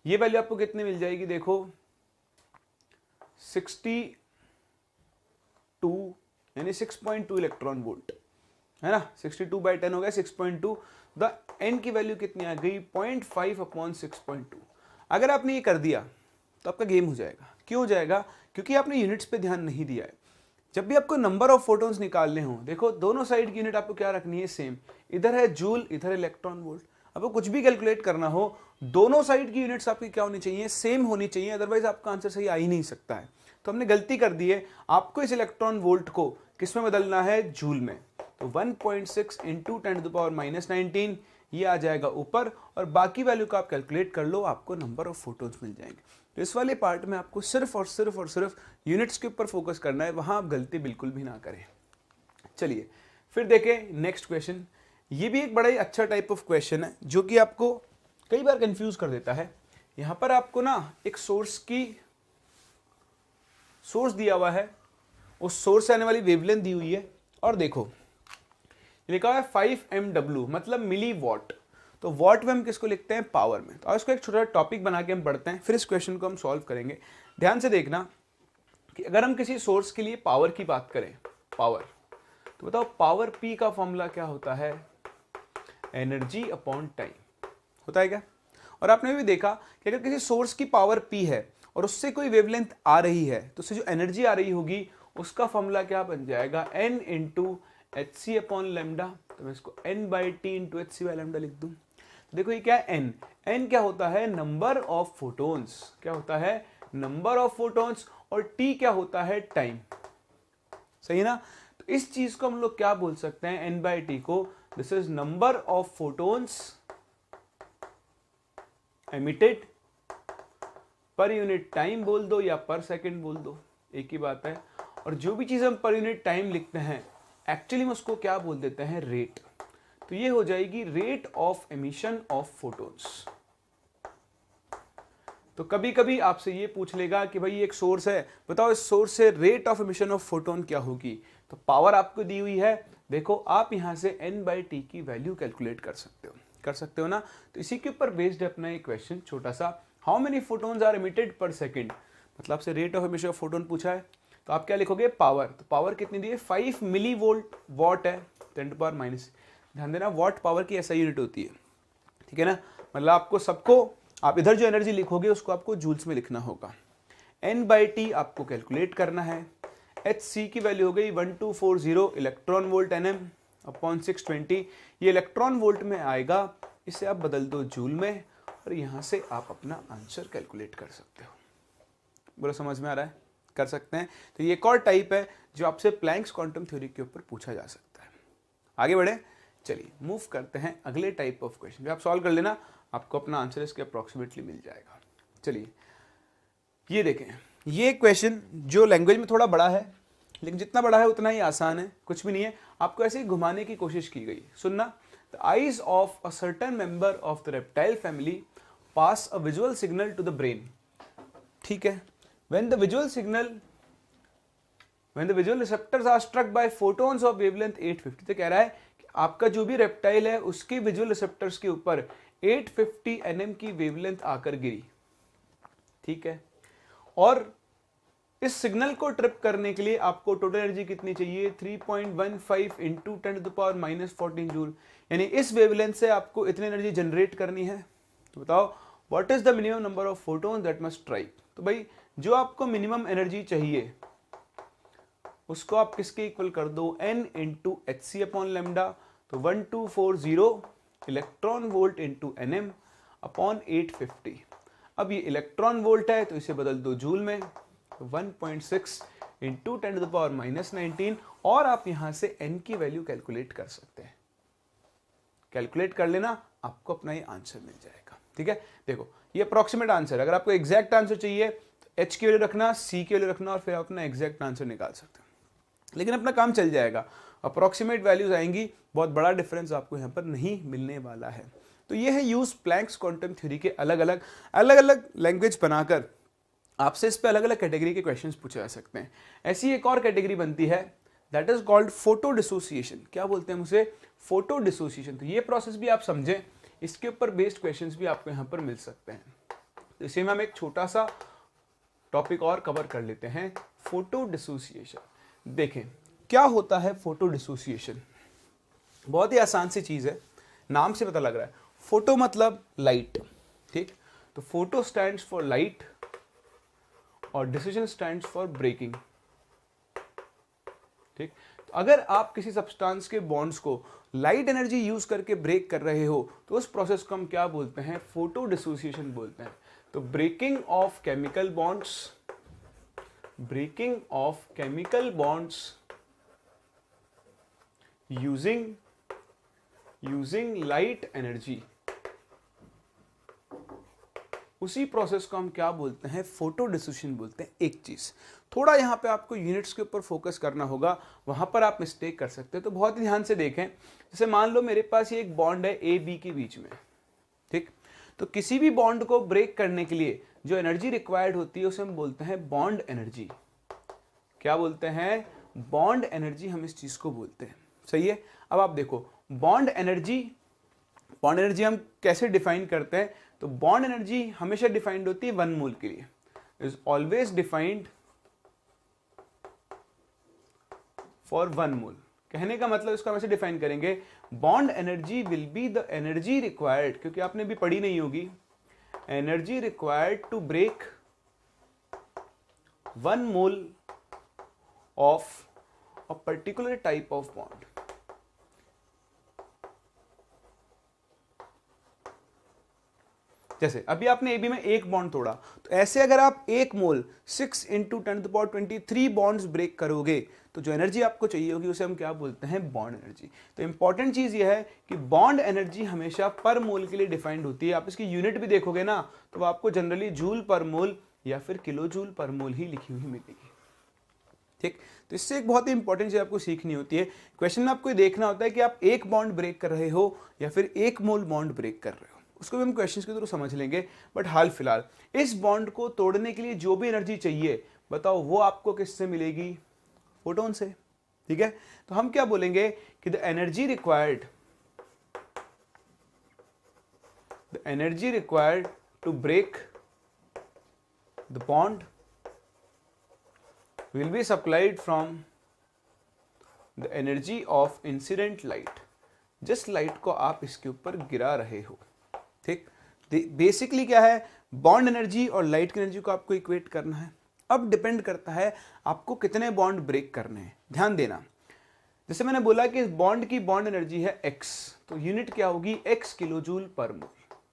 ये वैल्यू आपको कितनी मिल जाएगी, देखो 62 यानी 6.2 इलेक्ट्रॉन वोल्ट है ना, 62/10 हो गया 6.2। द एन की वैल्यू कितनी आ गई 0.5 अपॉन 6.2। अगर आपने ये कर दिया तो आपका गेम हो जाएगा। क्यों हो जाएगा, क्योंकि आपने यूनिट्स पे ध्यान नहीं दिया है। जब भी आपको नंबर ऑफ फोटॉन्स निकालने हो, देखो दोनों साइड की यूनिट आपको क्या रखनी है सेम, इधर है जूल इधर इलेक्ट्रॉन वोल्ट। आपको कुछ भी कैलकुलेट करना हो दोनों साइड की यूनिट्स आपकी क्या होनी चाहिए, सेम होनी चाहिए, अदरवाइज आपका आंसर सही आ ही नहीं सकता है। तो हमने गलती कर दी है, आपको इस इलेक्ट्रॉन वोल्ट को किस में बदलना है, जूल में। तो 1.6 इंटू 10⁻⁻19 ये आ जाएगा ऊपर, और बाकी वैल्यू का आप कैलकुलेट कर लो, आपको नंबर ऑफ फोटॉन्स मिल जाएंगे। तो इस वाले पार्ट में आपको सिर्फ और सिर्फ यूनिट्स के ऊपर फोकस करना है, वहां आप गलती बिल्कुल भी ना करें। चलिए फिर देखें नेक्स्ट क्वेश्चन। ये भी एक बड़ा ही अच्छा टाइप ऑफ क्वेश्चन है जो कि आपको कई बार कंफ्यूज कर देता है। यहां पर आपको ना एक सोर्स दिया हुआ है, उस सोर्स से आने वाली वेवलेंथ दी हुई है, और देखो लिखा हुआ है 5 MW मतलब मिली वॉट। तो वॉट में हम किसको लिखते हैं, पावर में। तो इसको एक छोटा टॉपिक बना के हम पढ़ते हैं, फिर इस क्वेश्चन को हम सॉल्व करेंगे। ध्यान से देखना कि अगर हम किसी सोर्स के लिए पावर की बात करें, पावर, तो बताओ पावर P का फॉर्मूला क्या होता है, एनर्जी अपॉन टाइम होता है क्या। और आपने भी देखा कि अगर किसी सोर्स की पावर P है और उससे कोई वेवलेंथ आ रही है, तो उससे जो एनर्जी आ रही होगी उसका फॉर्मूला क्या बन जाएगा, N into HC upon lambda. तो मैं इसको N/T into HC by lambda लिख दूं। देखो ये क्या है, N क्या होता है, नंबर ऑफ फोटॉन्स। क्या होता है, नंबर ऑफ फोटॉन्स, और T क्या होता है, टाइम। सही है ना, तो इस चीज को हम लोग क्या बोल सकते हैं, N/T को, this is number of photons emitted per unit time बोल दो या पर सेकंड बोल दो, एक ही बात है। और जो भी चीज हम पर यूनिट टाइम लिखते हैं एक्चुअली में उसको क्या बोल देते हैं, रेट। तो ये हो जाएगी rate of emission of photons. तो कभी कभी आपसे ये पूछ लेगा कि भाई एक सोर्स है, बताओ इस सोर्स से rate of emission of photon क्या होगी। तो पावर आपको दी हुई है, देखो आप यहां से N/T की वैल्यू कैलकुलेट कर सकते हो ना। तो इसी के ऊपर बेस्ड है अपना एक क्वेश्चन छोटा सा, how many photons are emitted per second, मतलब से rate of emission of photon पूछा है। तो आप क्या लिखोगे पावर, तो पावर कितनी दी है 5 मिली वोल्ट, वॉट है 10 टू पावर माइनस, ध्यान देना वॉट पावर की ऐसा यूनिट होती है, ठीक है ना, मतलब आपको सबको, आप इधर जो एनर्जी लिखोगे उसको आपको जूल्स में लिखना होगा। N/T आपको कैलकुलेट करना है, Hc की वैल्यू हो गई 1240 इलेक्ट्रॉन वोल्ट Nm अपॉन 620, ये इलेक्ट्रॉन वोल्ट में आएगा, इसे आप बदल दो जूल में और यहां से आप अपना आंसर कैलकुलेट कर सकते हो। बोलो समझ में आ रहा है, कर सकते हैं। तो ये एक और टाइप है जो आपसे प्लैंक्स क्वांटम थ्योरी के ऊपर पूछा जा सकता है। आगे बढ़े, चलिए मूव करते हैं अगले टाइप ऑफ क्वेश्चन, जो आप सॉल्व कर लेना, आपको अपना आंसर इसके अप्रोक्सीमेटली मिल जाएगा। चलिए ये देखें, ये क्वेश्चन जो लैंग्वेज में थोड़ा बड़ा है, लेकिन जितना बड़ा है उतना ही आसान है, कुछ भी नहीं है, आपको ऐसे ही घुमाने की कोशिश की गई। सुनना, the eyes of a certain member of the reptile family pass a visual signal to the brain, ठीक है, when the visual receptors are struck by photons of wavelength 850, तो कह रहा है कि आपका जो भी रेप्टाइल है उसके विजुअल रिसेप्टर्स के ऊपर 850 nm की वेवलेंथ आकर गिरी, ठीक है, और इस सिग्नल को ट्रिप करने के लिए आपको टोटल एनर्जी कितनी चाहिए 3.15 into 10 to the power minus 14 joule, यानी इस वेवलेंथ से आपको इतनी एनर्जी जनरेट करनी है। तो बताओ what is the minimum number of photon that must strike, तो भाई जो आपको मिनिमम एनर्जी चाहिए उसको आप किसके इक्वल कर दो, n into h c upon lambda, तो 1240 electron volt into nm upon 850। अब ये इलेक्ट्रॉन वोल्ट है तो इसे बदल दो जूल में, 1.6 into 10 to the power minus 19, और आप यहां से n की वैल्यू कैलकुलेट कर सकते हैं, कैलकुलेट कर लेना, आपको अपना ये आंसर मिल जाएगा, ठीक है। देखो ये अप्रोक्सीमेट आंसर, अगर आपको एग्जैक्ट आंसर चाहिए तो h की वैल्यू रखना, c की वैल्यू रखना, और फिर आप अपना एग्जैक्ट आंसर निकाल सकते हैं, लेकिन अपना काम चल जाएगा, अप्रोक्सीमेट वैल्यूज आएंगी, बहुत बड़ा डिफरेंस आपको यहाँ पर नहीं मिलने वाला है। तो ये है यूज प्लैंक्स क्वांटम थ्योरी के अलग अलग लैंग्वेज बनाकर आपसे इस पे अलग अलग कैटेगरी के क्वेश्चंस पूछे जा सकते हैं। ऐसी एक और कैटेगरी बनती है that is called photo dissociation, क्या बोलते हैं उसे, फोटो डिसोसिएशन। तो ये प्रोसेस भी आप समझें, इसके ऊपर बेस्ड क्वेश्चंस भी आपको यहाँ पर मिल सकते हैं। तो इसे में हम एक छोटा सा टॉपिक और कवर कर लेते हैं, फोटो डिसोसिएशन। देखें क्या होता है फोटो डिसोसिएशन, बहुत ही आसान सी चीज है, नाम से पता लग रहा है, फोटो मतलब लाइट, ठीक, तो फोटो स्टैंड्स फॉर लाइट और डिसीजन स्टैंड्स फॉर ब्रेकिंग, ठीक। तो अगर आप किसी सब्सटेंस के बॉन्ड्स को लाइट एनर्जी यूज करके ब्रेक कर रहे हो तो उस प्रोसेस को हम क्या बोलते हैं, फोटो डिसोसिएशन बोलते हैं। तो breaking of chemical bonds, breaking of chemical bonds using light energy, उसी प्रोसेस को हम क्या बोलते हैं, फोटो डिसोसिएशन बोलते हैं। एक चीज थोड़ा यहां पे आपको यूनिट्स के ऊपर फोकस करना होगा, वहां पर आप मिस्टेक कर सकते हैं, तो बहुत ही ध्यान से देखें। जैसे मान लो मेरे पास ये एक बॉन्ड है ए बी के बीच में, ठीक, तो किसी भी बॉन्ड को ब्रेक करने के लिए जो एनर्जी रिक्वायर्ड होती है उसे हम बोलते हैं बॉन्ड एनर्जी। क्या बोलते हैं, बॉन्ड एनर्जी, हम इस चीज को बोलते हैं, सही है। अब आप देखो बॉन्ड एनर्जी हम कैसे डिफाइन करते हैं, तो बॉन्ड एनर्जी हमेशा डिफाइंड होती है 1 मोल के लिए, is always defined for 1 mole. कहने का मतलब इसको हम ऐसे डिफाइन करेंगे, bond energy will be the energy required, क्योंकि आपने भी पढ़ी नहीं होगी, energy required to break 1 mole of a particular type of bond. जैसे अभी आपने एबी में एक बॉन्ड तोड़ा, तो ऐसे अगर आप 1 मोल 6 इंटू 10⁻23 बॉन्ड्स ब्रेक करोगे तो जो एनर्जी आपको चाहिए होगी उसे हम क्या बोलते हैं, बॉन्ड एनर्जी। तो इंपॉर्टेंट चीज यह है कि बॉन्ड एनर्जी हमेशा पर मोल के लिए डिफाइंड होती है। आप इसकी यूनिट भी देखोगे ना तो आपको जनरली जूल पर मोल या फिर किलो जूल पर मोल ही लिखी हुई मिलेगी, ठीक। तो इससे एक बहुत ही इंपॉर्टेंट चीज आपको सीखनी होती है, क्वेश्चन में आपको देखना होता है कि आप एक बॉन्ड ब्रेक कर रहे हो या फिर 1 मोल बॉन्ड ब्रेक कर रहे हो, उसको भी हम क्वेश्चंस के थ्रू समझ लेंगे। बट हाल फिलहाल इस बॉन्ड को तोड़ने के लिए जो भी एनर्जी चाहिए बताओ वो आपको किससे मिलेगी, फोटोन से, ठीक है। तो हम क्या बोलेंगे कि the energy required to break the bond will be supplied from the energy of incident light, जिस लाइट को आप इसके ऊपर गिरा रहे हो। ठीक, बेसिकली क्या है, बॉन्ड एनर्जी और लाइट की एनर्जी को आपको इक्वेट करना है। अब डिपेंड करता है आपको कितने बॉन्ड ब्रेक करने हैं। ध्यान देना, जैसे मैंने बोला कि बॉन्ड की बॉन्ड एनर्जी है x, तो यूनिट क्या होगी, x किलो जूल पर मोल।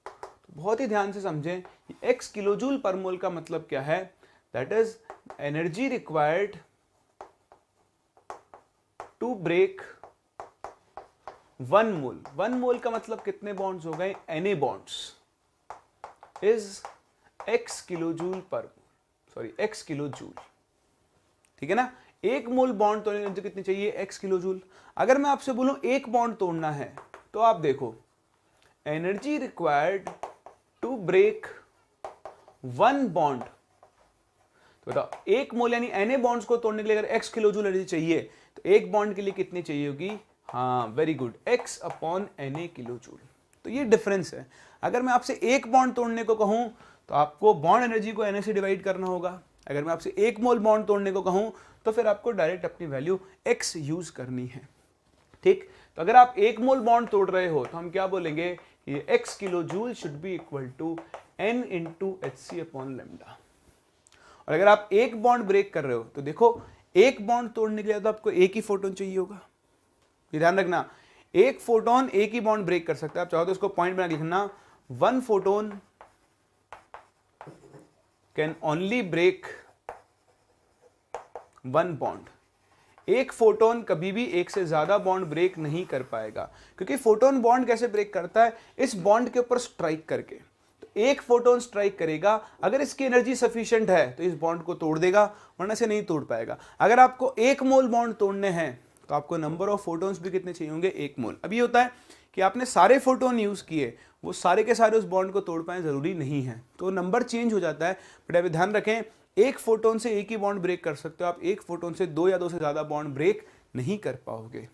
तो बहुत ही ध्यान से समझें, x किलो जूल पर मोल का मतलब क्या है, that is energy required to break 1 mole. 1 mole का मतलब कितने बॉन्ड्स हो गए, Na bonds, is x kilo joule per mole, sorry x kilo joule. ठीक है ना, एक मोल बॉन्ड तोड़ने की एनर्जी कितनी चाहिए, x किलो जूल। अगर मैं आपसे बोलूं एक बॉन्ड तोड़ना है, तो आप देखो energy required to break 1 bond, तो बताओ एक मोल यानी Na बॉन्ड्स को तोड़ने के लिए अगर x किलो जूल एनर्जी चाहिए, तो एक बॉन्ड के लिए कितनी चाहिए होगी, हाँ very good, x upon Na kilo joule. तो ये डिफरेंस है। अगर मैं आपसे एक बॉन्ड तोड़ने को कहूं, तो आपको बॉन्ड एनर्जी को Na से डिवाइड करना होगा। अगर मैं आपसे एक मोल बॉन्ड तोड़ने को कहूं, तो फिर आपको डायरेक्ट अपनी वैल्यू x यूज करनी है। ठीक, तो अगर आप एक मोल बॉन्ड तोड़ रहे हो, तो हम क्या बोलेंगे, ये x kilo joule should be equal to n into hc upon lambda. और अगर आप एक बॉन्ड ब्रेक कर रहे हो, तो देखो एक बॉन्ड तोड़ने के लिए तो आपको एक ही फोटोन चाहिए होगा। ये ध्यान रखना, एक फोटोन एक ही बॉन्ड ब्रेक कर सकता है। आप चाहो तो इसको पॉइंट बना के लिखना, 1 photon can only break 1 bond. एक फोटोन कभी भी एक से ज्यादा बॉन्ड ब्रेक नहीं कर पाएगा, क्योंकि फोटोन बॉन्ड कैसे ब्रेक करता है, इस बॉन्ड के ऊपर स्ट्राइक करके। तो एक फोटोन स्ट्राइक करेगा, अगर इसकी एनर्जी सफिशिएंट है तो इस बॉन्ड को तोड़ देगा, वरना से नहीं तोड़ पाएगा। अगर आपको एक मोल बॉन्ड तोड़ने हैं, तो आपको नंबर ऑफ फोटोन्स भी कितने चाहिए होंगे, 1 मोल। अभी होता है कि आपने सारे फोटोन यूज किए, वो सारे के सारे उस बॉन्ड को तोड़ पाए, जरूरी नहीं है, तो नंबर चेंज हो जाता है। बट अभी ध्यान रखें, एक फोटोन से एक ही बॉन्ड ब्रेक कर सकते हो आप, एक फोटोन से 2 या 2 से ज्यादा बॉन्ड ब्रेक नहीं कर पाओगे।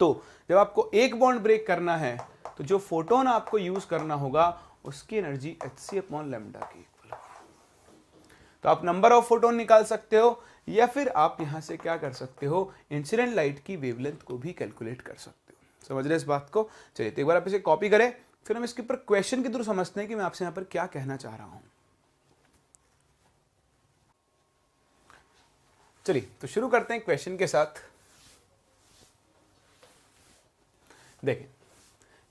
तो जब आपको एक बॉन्ड ब्रेक करना है, तो जो फोटोन आपको यूज करना होगा, उसकी एनर्जी hc अपॉन लैम्डा की इक्वल होगी। तो आप नंबर ऑफ फोटोन निकाल सकते हो, या फिर आप यहां से क्या कर सकते हो, इंसिडेंट लाइट की वेवलेंथ को भी कैलकुलेट कर सकते हो। समझ रहे इस बात को? चलिए तो एक बार आप इसे कॉपी करें, फिर हम इसके ऊपर क्वेश्चन के थ्रू समझते हैं कि मैं आपसे यहां पर क्या कहना चाह रहा हूं। चलिए तो शुरू करते हैं क्वेश्चन के साथ। देखें,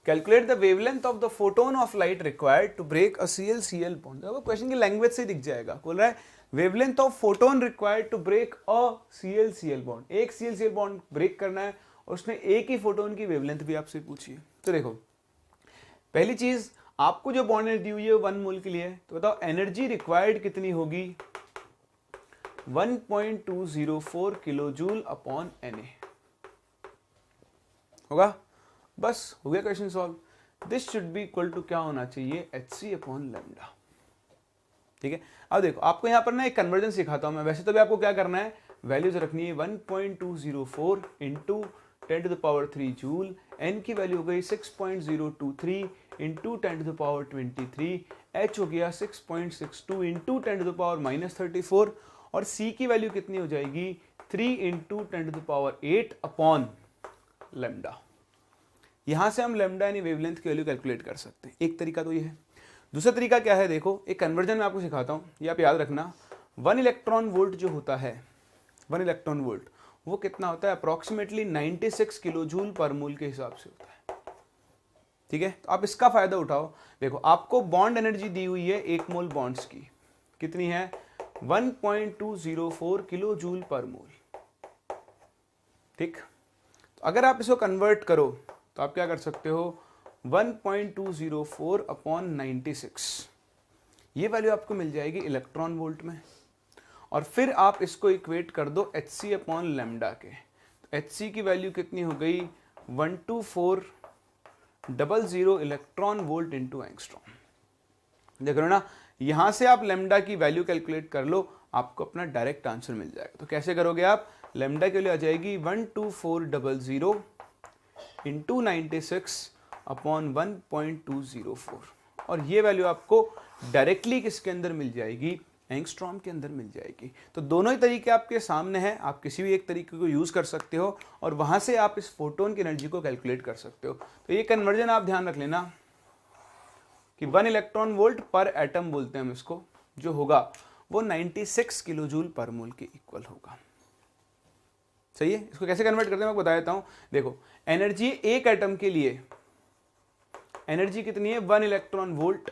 calculate the wavelength of the photon of light required to break a Cl bond. देखो क्वेश्चन की लैंग्वेज से दिख जाएगा, बोल रहा है wavelength of photon required to break a Cl bond. एक Cl बॉन्ड ब्रेक करना है, और उसने एक ही फोटोन की वेवलेंथ भी आपसे पूछी है। तो देखो पहली चीज, आपको जो बॉन्ड एनर्जी दी हुई है 1 मोल के लिए, तो बताओ एनर्जी रिक्वायर्ड कितनी होगी, 1.204 किलो जूल अपॉन Na होगा। बस हो गया question solve. This should be equal to क्या होना चाहिए, hc अपॉन लैम्डा। ठीक है, अब देखो आपको यहां पर ना एक कन्वर्जन सिखाता हूं मैं। वैसे तो भी आपको क्या करना है, वैल्यूज रखनी है 1.204 into 10 to the power 3 joule, n की वैल्यू हो गई 6.023 into 10 to the power 23, h हो गया 6.62 इंटू 10 टू द पावर -34, और c की वैल्यू कितनी हो जाएगी, 3 into 10 to the power 8 upon lambda. यहां से हम लैम्डा यानी वेवलेंथ की वैल्यू कैलकुलेट कर सकते हैं। एक तरीका तो ये है। दूसरा तरीका क्या है, देखो एक कन्वर्जन मैं आपको सिखाता हूं, ये आप याद रखना। 1 इलेक्ट्रॉन वोल्ट जो होता है, 1 इलेक्ट्रॉन वोल्ट वो कितना होता है, अप्रोक्सीमेटली 96 किलो जूल पर मोल के हिसाब से होता है। ठीक है, तो आप इसका फायदा उठाओ। देखो आपको बॉन्ड एनर्जी दी हुई है 1 मोल बॉन्ड्स की, कितनी है, 1.204 किलो जूल पर मोल। ठीक, तो अगर आप इसको कन्वर्ट करो, तो आप क्या कर सकते हो, 1.204 अपॉन 96, ये वैल्यू आपको मिल जाएगी इलेक्ट्रॉन वोल्ट में। और फिर आप इसको इक्वेट कर दो hc अपॉन लैम्डा के, तो hc की वैल्यू कितनी हो गई, 12400 इलेक्ट्रॉन वोल्ट इंटू एंगस्ट्रॉम। देख रहे हो ना, यहां से आप लैम्डा की वैल्यू कैलकुलेट कर लो, आपको अपना डायरेक्ट आंसर मिल जाएगा। तो कैसे करोगे आप, लैम्डा के लिए आ जाएगी 12400 इंटू 96 अपॉन 1.204, और ये वैल्यू आपको डायरेक्टली किसके अंदर मिल जाएगी, एंगस्ट्रॉम के अंदर मिल जाएगी। तो दोनों ही तरीके आपके सामने हैं, आप किसी भी एक तरीके को यूज कर सकते हो और वहां से आप इस फोटोन की एनर्जी को कैलकुलेट कर सकते हो। तो ये कन्वर्जन आप ध्यान रख लेना कि 1 इलेक्ट्रॉन वोल्ट पर एटम बोलते हैं हम इसको, जो होगा वो 96 किलो जूल पर मोल के इक्वल होगा। सही है। इसको कैसे कन्वर्ट करते हैं मैं बता देता हूं। देखो, एनर्जी एक एटम के लिए एनर्जी कितनी है, 1 electron volt,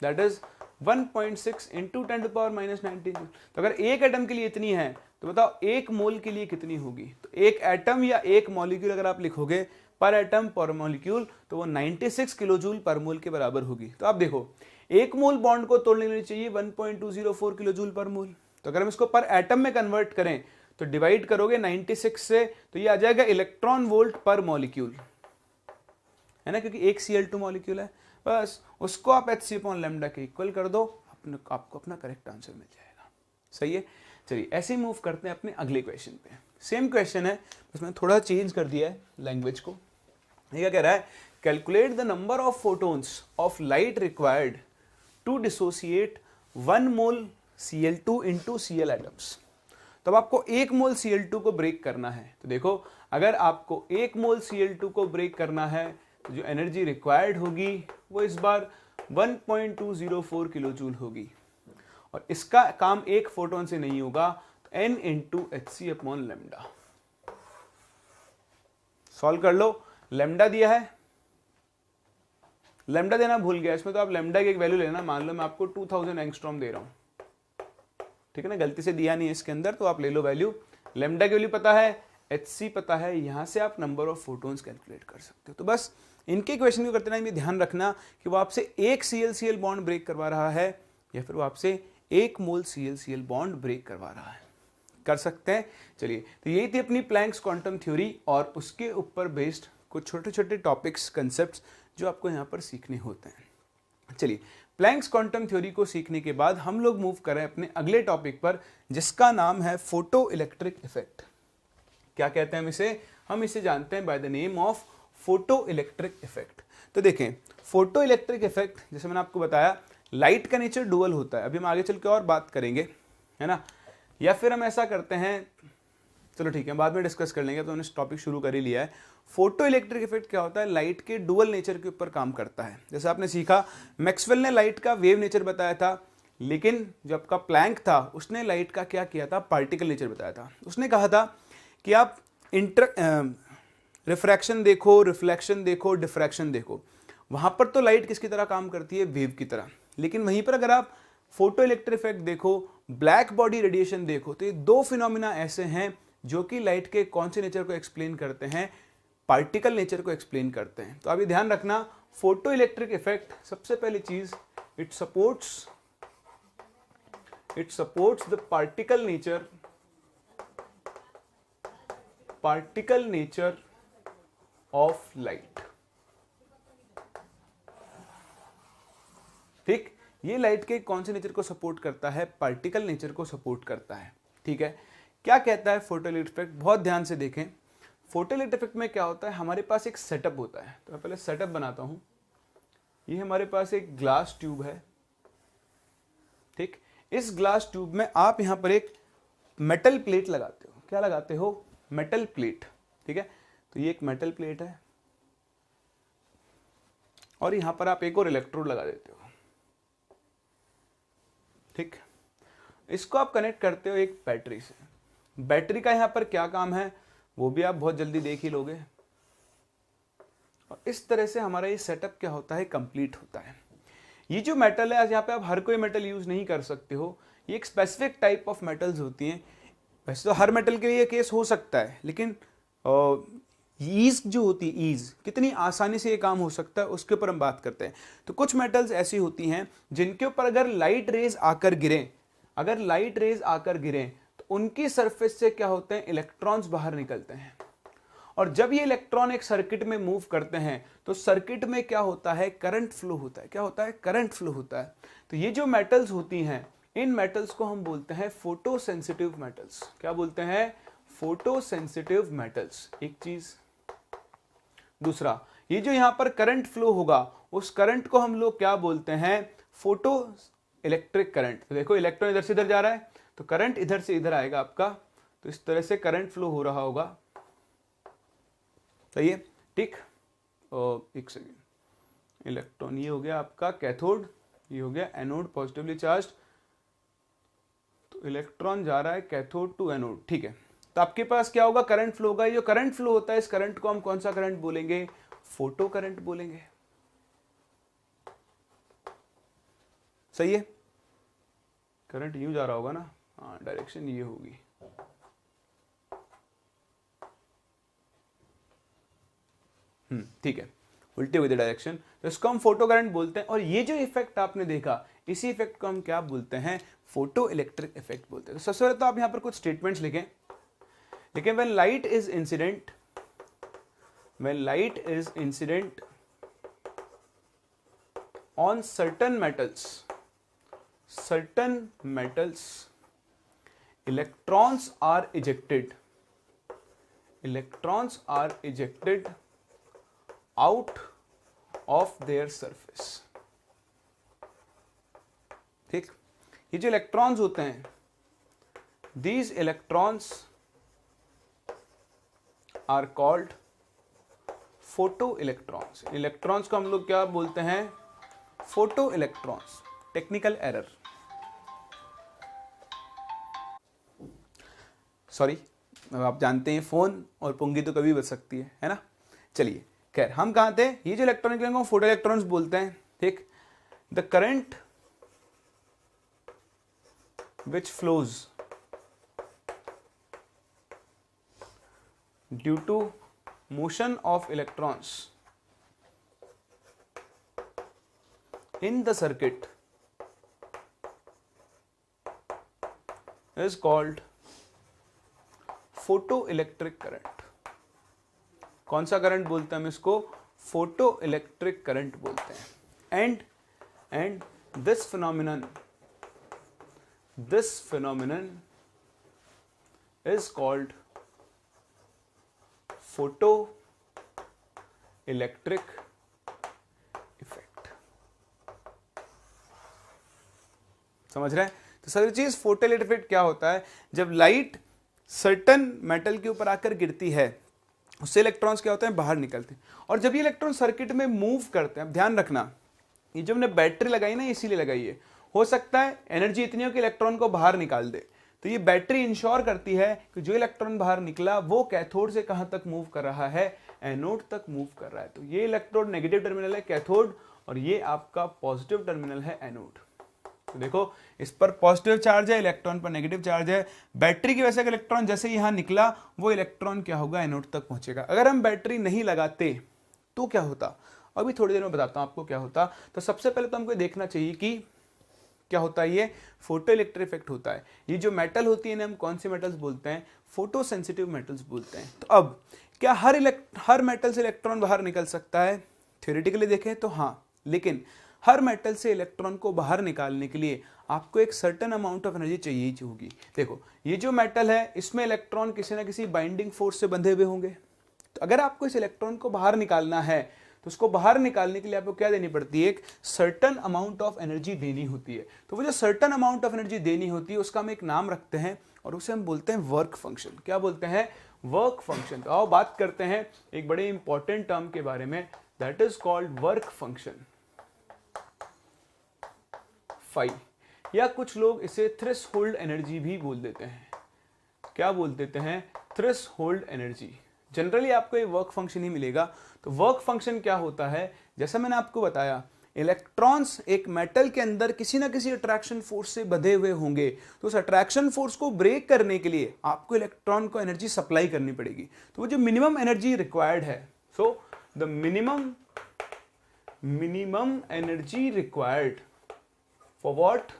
that is 1.6 into 10⁻⁻19 joule. तो अगर एक एटम के लिए इतनी है तो बताओ एक मोल के लिए कितनी होगी। तो एक एटम या एक मॉलिक्यूल अगर आप लिखोगे पर एटम पर मॉलिक्यूल तो वो 96 किलो जूल पर मोल के बराबर होगी। तो आप देखो, एक मोल बॉन्ड को तोड़ने के लिए चाहिए 1.204 किलो जूल पर मोल। तो अगर हम इसको पर एटम में कन्वर्ट करें तो डिवाइड करोगे 96 से, तो ये आ जाएगा इलेक्ट्रॉन वोल्ट पर मॉलिक्यूल, है ना, क्योंकि एक Cl2 मॉलिक्यूल है। बस उसको आप hc/λ के इक्वल कर दो, आपको अपना करेक्ट आंसर मिल जाएगा। सही है। चलिए ऐसे ही मूव करते हैं अपने अगले क्वेश्चन पे। सेम क्वेश्चन है, बस मैंने थोड़ा चेंज कर दिया है लैंग्वेज को। ये क्या कह रहा है, calculate the number of photons of light required to dissociate 1 mole Cl2 into Cl atoms. तब आपको 1 मोल Cl2 को ब्रेक करना है। तो देखो, अगर आपको 1 मोल Cl2 को ब्रेक करना है तो जो एनर्जी रिक्वायर्ड होगी वो इस बार 1.204 किलो जूल होगी, और इसका काम एक फोटोन से नहीं होगा, तो n इंटू hc/λ। सॉल्व कर लो। लैम्डा दिया है, लैम्डा देना भूल गया, इसमें तो आप लैम्डा की एक वैल्यू लेना। मान लो मैं आपको 2000 एंगस्ट्रॉम दे रहा हूं, ठीक है ना, गलती से दिया नहीं है इसके अंदर, तो आप ले लो वैल्यू। लैम्डा की वैल्यू पता है, hc पता है, यहां से आप नंबर ऑफ फोटोन्स कैलकुलेट कर सकते हो। तो बस इनके क्वेश्चन को करते ना, ये ध्यान रखना कि वो आपसे एक Cl बॉन्ड ब्रेक करवा रहा है या फिर वो आपसे 1 मोल Cl बॉन्ड ब्रेक करवा रहा है। कर सकते हैं। चलिए, तो यही थी अपनी प्लैंक्स क्वांटम थ्योरी और उसके ऊपर बेस्ड कुछ छोटे छोटे टॉपिक्स, कंसेप्ट्स जो आपको यहाँ पर सीखने होते हैं। चलिए, प्लैंक्स क्वांटम थ्योरी को सीखने के बाद हम लोग मूव करें अपने अगले टॉपिक पर, जिसका नाम है फोटो इलेक्ट्रिक इफेक्ट। क्या कहते हैं हम इसे? हम इसे जानते हैं by the name of photo electric effect. तो देखें, फोटो इलेक्ट्रिक इफेक्ट जैसे मैंने आपको बताया, लाइट का नेचर डुअल होता है। अभी हम आगे चल के और बात करेंगे, है ना, या फिर हम ऐसा करते हैं, चलो ठीक है, बाद में डिस्कस कर लेंगे, तो हमने टॉपिक शुरू कर ही लिया है। फोटो इलेक्ट्रिक इफेक्ट क्या होता है? लाइट के डुअल नेचर के ऊपर काम करता है। जैसे आपने सीखा, मैक्सवेल ने लाइट का वेव नेचर बताया था, लेकिन जो आपका प्लैंक था उसने लाइट का क्या किया था? पार्टिकल नेचर बताया था। उसने कहा था कि आप रिफ्रैक्शन देखो, रिफ्लेक्शन देखो, डिफ्रैक्शन देखो, वहां पर तो लाइट किसकी तरह काम करती है? वेव की तरह। लेकिन वहीं पर अगर आप फोटो इलेक्ट्रिक इफेक्ट देखो, ब्लैक बॉडी रेडिएशन देखो, तो ये दो फिनोमिना ऐसे हैं जो कि लाइट के कौन से नेचर को एक्सप्लेन करते हैं? पार्टिकल नेचर को एक्सप्लेन करते हैं। तो अभी ध्यान रखना, फोटो इलेक्ट्रिक इफेक्ट, सबसे पहली चीज, it supports the particle nature of light. ठीक, ये लाइट के कौन से नेचर को सपोर्ट करता है? पार्टिकल नेचर को सपोर्ट करता है। ठीक है, क्या कहता है फोटो इलेक्ट्रिक इफेक्ट? बहुत ध्यान से देखें, फोटो इलेक्ट्रिक इफेक्ट में क्या होता है, हमारे पास एक सेटअप होता है। तो मैं पहले सेटअप बनाता हूं। ये हमारे पास एक ग्लास ट्यूब है। ठीक, इस ग्लास ट्यूब में आप यहां पर एक मेटल प्लेट लगाते हो। क्या लगाते हो? Metal plate. ठीक है, तो ये एक मेटल प्लेट है और यहां पर आप एक और इलेक्ट्रोड लगा देते हो। ठीक, इसको आप कनेक्ट करते हो एक बैटरी से। बैटरी का यहां पर क्या काम है वो भी आप बहुत जल्दी देख ही लोगे। और इस तरह से हमारा ये सेटअप क्या होता है? कंप्लीट होता है। ये जो मेटल है, आज यहाँ पे आप हर कोई मेटल यूज नहीं कर सकते हो, ये एक स्पेसिफिक टाइप ऑफ मेटल्स होती हैं। वैसे तो हर मेटल के लिए केस हो सकता है, लेकिन ईज जो होती है, ईज कितनी आसानी से ये काम हो सकता है उसके ऊपर हम बात करते हैं। तो कुछ मेटल्स ऐसी होती हैं जिनके ऊपर अगर लाइट रेज आकर गिरें, तो उनकी सरफेस से क्या होते हैं? इलेक्ट्रॉन्स बाहर निकलते हैं। और जब ये इलेक्ट्रॉन एक सर्किट में मूव करते हैं तो सर्किट में क्या होता है? करंट फ्लो होता है। क्या होता है? करंट फ्लो होता है। तो ये जो मेटल्स होती हैं, इन मेटल्स को हम बोलते हैं फोटो सेंसिटिव मेटल्स। क्या बोलते हैं? Photo sensitive metals. एक चीज। दूसरा, ये जो यहां पर करंट फ्लो होगा, उस करंट को हम लोग क्या बोलते हैं? Photo electric current. तो देखो इलेक्ट्रॉन इधर से इधर जा रहा है तो करंट इधर से इधर आएगा आपका, तो इस तरह से करंट फ्लो हो रहा होगा। सही है, ठीक। और एक सेकेंड, इलेक्ट्रॉन ये हो गया आपका कैथोड, ये हो गया एनोड पॉजिटिवली चार्ज, तो इलेक्ट्रॉन जा रहा है कैथोड टू एनोड, ठीक है। तो आपके पास क्या होगा, करंट फ्लो होगा। ये जो करंट फ्लो होता है इस करंट को हम कौन सा करंट बोलेंगे, फोटो करंट बोलेंगे। सही है, करंट यूं जा रहा होगा ना, हाँ डायरेक्शन ये होगी। ठीक है, उल्टी हुई थी डायरेक्शन, तो इसको हम फोटो करंट बोलते हैं। और ये जो इफेक्ट आपने देखा, इसी इफेक्ट को हम क्या बोलते हैं, फोटो इलेक्ट्रिक इफेक्ट बोलते हैं। तो सबसे पहले तो आप यहां पर कुछ स्टेटमेंट्स लिखें। लेकिन when light is incident on certain metals, electrons are ejected out of their surface। ठीक, ये जो इलेक्ट्रॉन्स होते हैं, these electrons are called photo electrons. Electrons को हम लोग क्या बोलते हैं, photo electrons. Technical error, sorry, आप जानते हैं फोन और पुंगी तो कभी बच सकती है ना। चलिए खैर, हम कहाँ थे, ये जो इलेक्ट्रॉन को फोटो इलेक्ट्रॉन्स बोलते हैं। ठीक, the current which flows due to motion of electrons in the circuit is called photoelectric current। कौन सा करंट बोलते हैं हम इसको, फोटो इलेक्ट्रिक करंट बोलते हैं। And this phenomenon is called photo electric effect. समझ रहे हैं। तो सारी चीज फोटो इलेक्ट्रिक इफेक्ट क्या होता है, जब लाइट सर्टन मेटल के ऊपर आकर गिरती है, उससे इलेक्ट्रॉन्स क्या होते हैं, बाहर निकलते हैं। और जब ये इलेक्ट्रॉन सर्किट में मूव करते हैं, अब ध्यान रखना, ये जो हमने बैटरी लगाई ना, इसीलिए लगाई है। हो सकता है एनर्जी इतनी हो कि इलेक्ट्रॉन को बाहर निकाल दे, तो ये बैटरी इंश्योर करती है कि जो इलेक्ट्रॉन बाहर निकला वो कैथोड से कहां तक मूव कर रहा है, एनोड तक मूव कर रहा है। तो ये इलेक्ट्रोड नेगेटिव टर्मिनल है कैथोड, और ये आपका पॉजिटिव टर्मिनल है एनोड। तो देखो, इस पर पॉजिटिव चार्ज है, इलेक्ट्रॉन पर नेगेटिव चार्ज है। बैटरी की वजह से इलेक्ट्रॉन जैसे ही यहां निकला, वो इलेक्ट्रॉन क्या होगा, एनोड तक पहुंचेगा। अगर हम बैटरी नहीं लगाते तो क्या होता, अभी थोड़ी देर में बताता हूं आपको क्या होता। तो सबसे पहले तो हमको देखना चाहिए कि क्या होता है, ये फोटो इलेक्ट्रिक इफेक्ट होता है। ये जो मेटल होती है ना, हम कौन से मेटल्स बोलते हैं, फोटो सेंसिटिव मेटल्स बोलते हैं। तो अब क्या हर मेटल से इलेक्ट्रॉन बाहर निकल सकता है, थ्योरेटिकली देखें तो हाँ, लेकिन हर मेटल से इलेक्ट्रॉन को बाहर निकालने के लिए आपको एक सर्टेन अमाउंट ऑफ एनर्जी चाहिए ही होगी। देखो, ये जो मेटल है, इसमें इलेक्ट्रॉन किसी ना किसी बाइंडिंग फोर्स से बंधे हुए होंगे। तो अगर आपको इस इलेक्ट्रॉन को बाहर निकालना है, तो उसको बाहर निकालने के लिए आपको क्या देनी पड़ती है, एक सर्टन अमाउंट ऑफ एनर्जी देनी होती है। तो वो जो सर्टन अमाउंट ऑफ एनर्जी देनी होती है, उसका हम एक नाम रखते हैं और उसे हम बोलते हैं वर्क फंक्शन। क्या बोलते हैं, वर्क फंक्शन। तो आओ बात करते हैं एक बड़े इंपॉर्टेंट टर्म के बारे में, that is called work function, phi, या कुछ लोग इसे थ्रेशोल्ड एनर्जी भी बोल देते हैं। क्या बोल देते हैं, थ्रेशोल्ड एनर्जी। जनरली आपको ये वर्क फंक्शन ही मिलेगा। तो वर्क फंक्शन क्या होता है, जैसा मैंने आपको बताया, इलेक्ट्रॉन्स एक मेटल के अंदर किसी ना किसी अट्रैक्शन फोर्स से बंधे हुए होंगे। तो उस अट्रैक्शन फोर्स को ब्रेक करने के लिए आपको इलेक्ट्रॉन को एनर्जी सप्लाई करनी पड़ेगी। तो वो जो मिनिमम एनर्जी रिक्वायर्ड है, so the minimum energy required for what,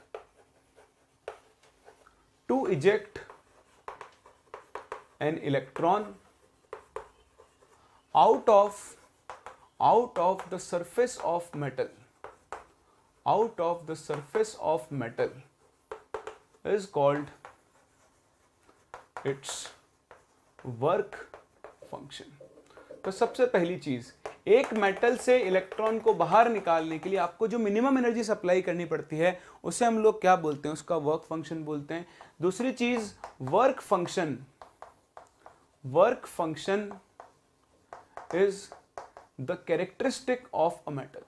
to eject an electron out of the surface of metal is called its work function। तो सबसे पहली चीज, एक मेटल से इलेक्ट्रॉन को बाहर निकालने के लिए आपको जो मिनिमम एनर्जी सप्लाई करनी पड़ती है उसे हम लोग क्या बोलते हैं, उसका वर्क फंक्शन बोलते हैं। दूसरी चीज work function is the characteristic of a metal,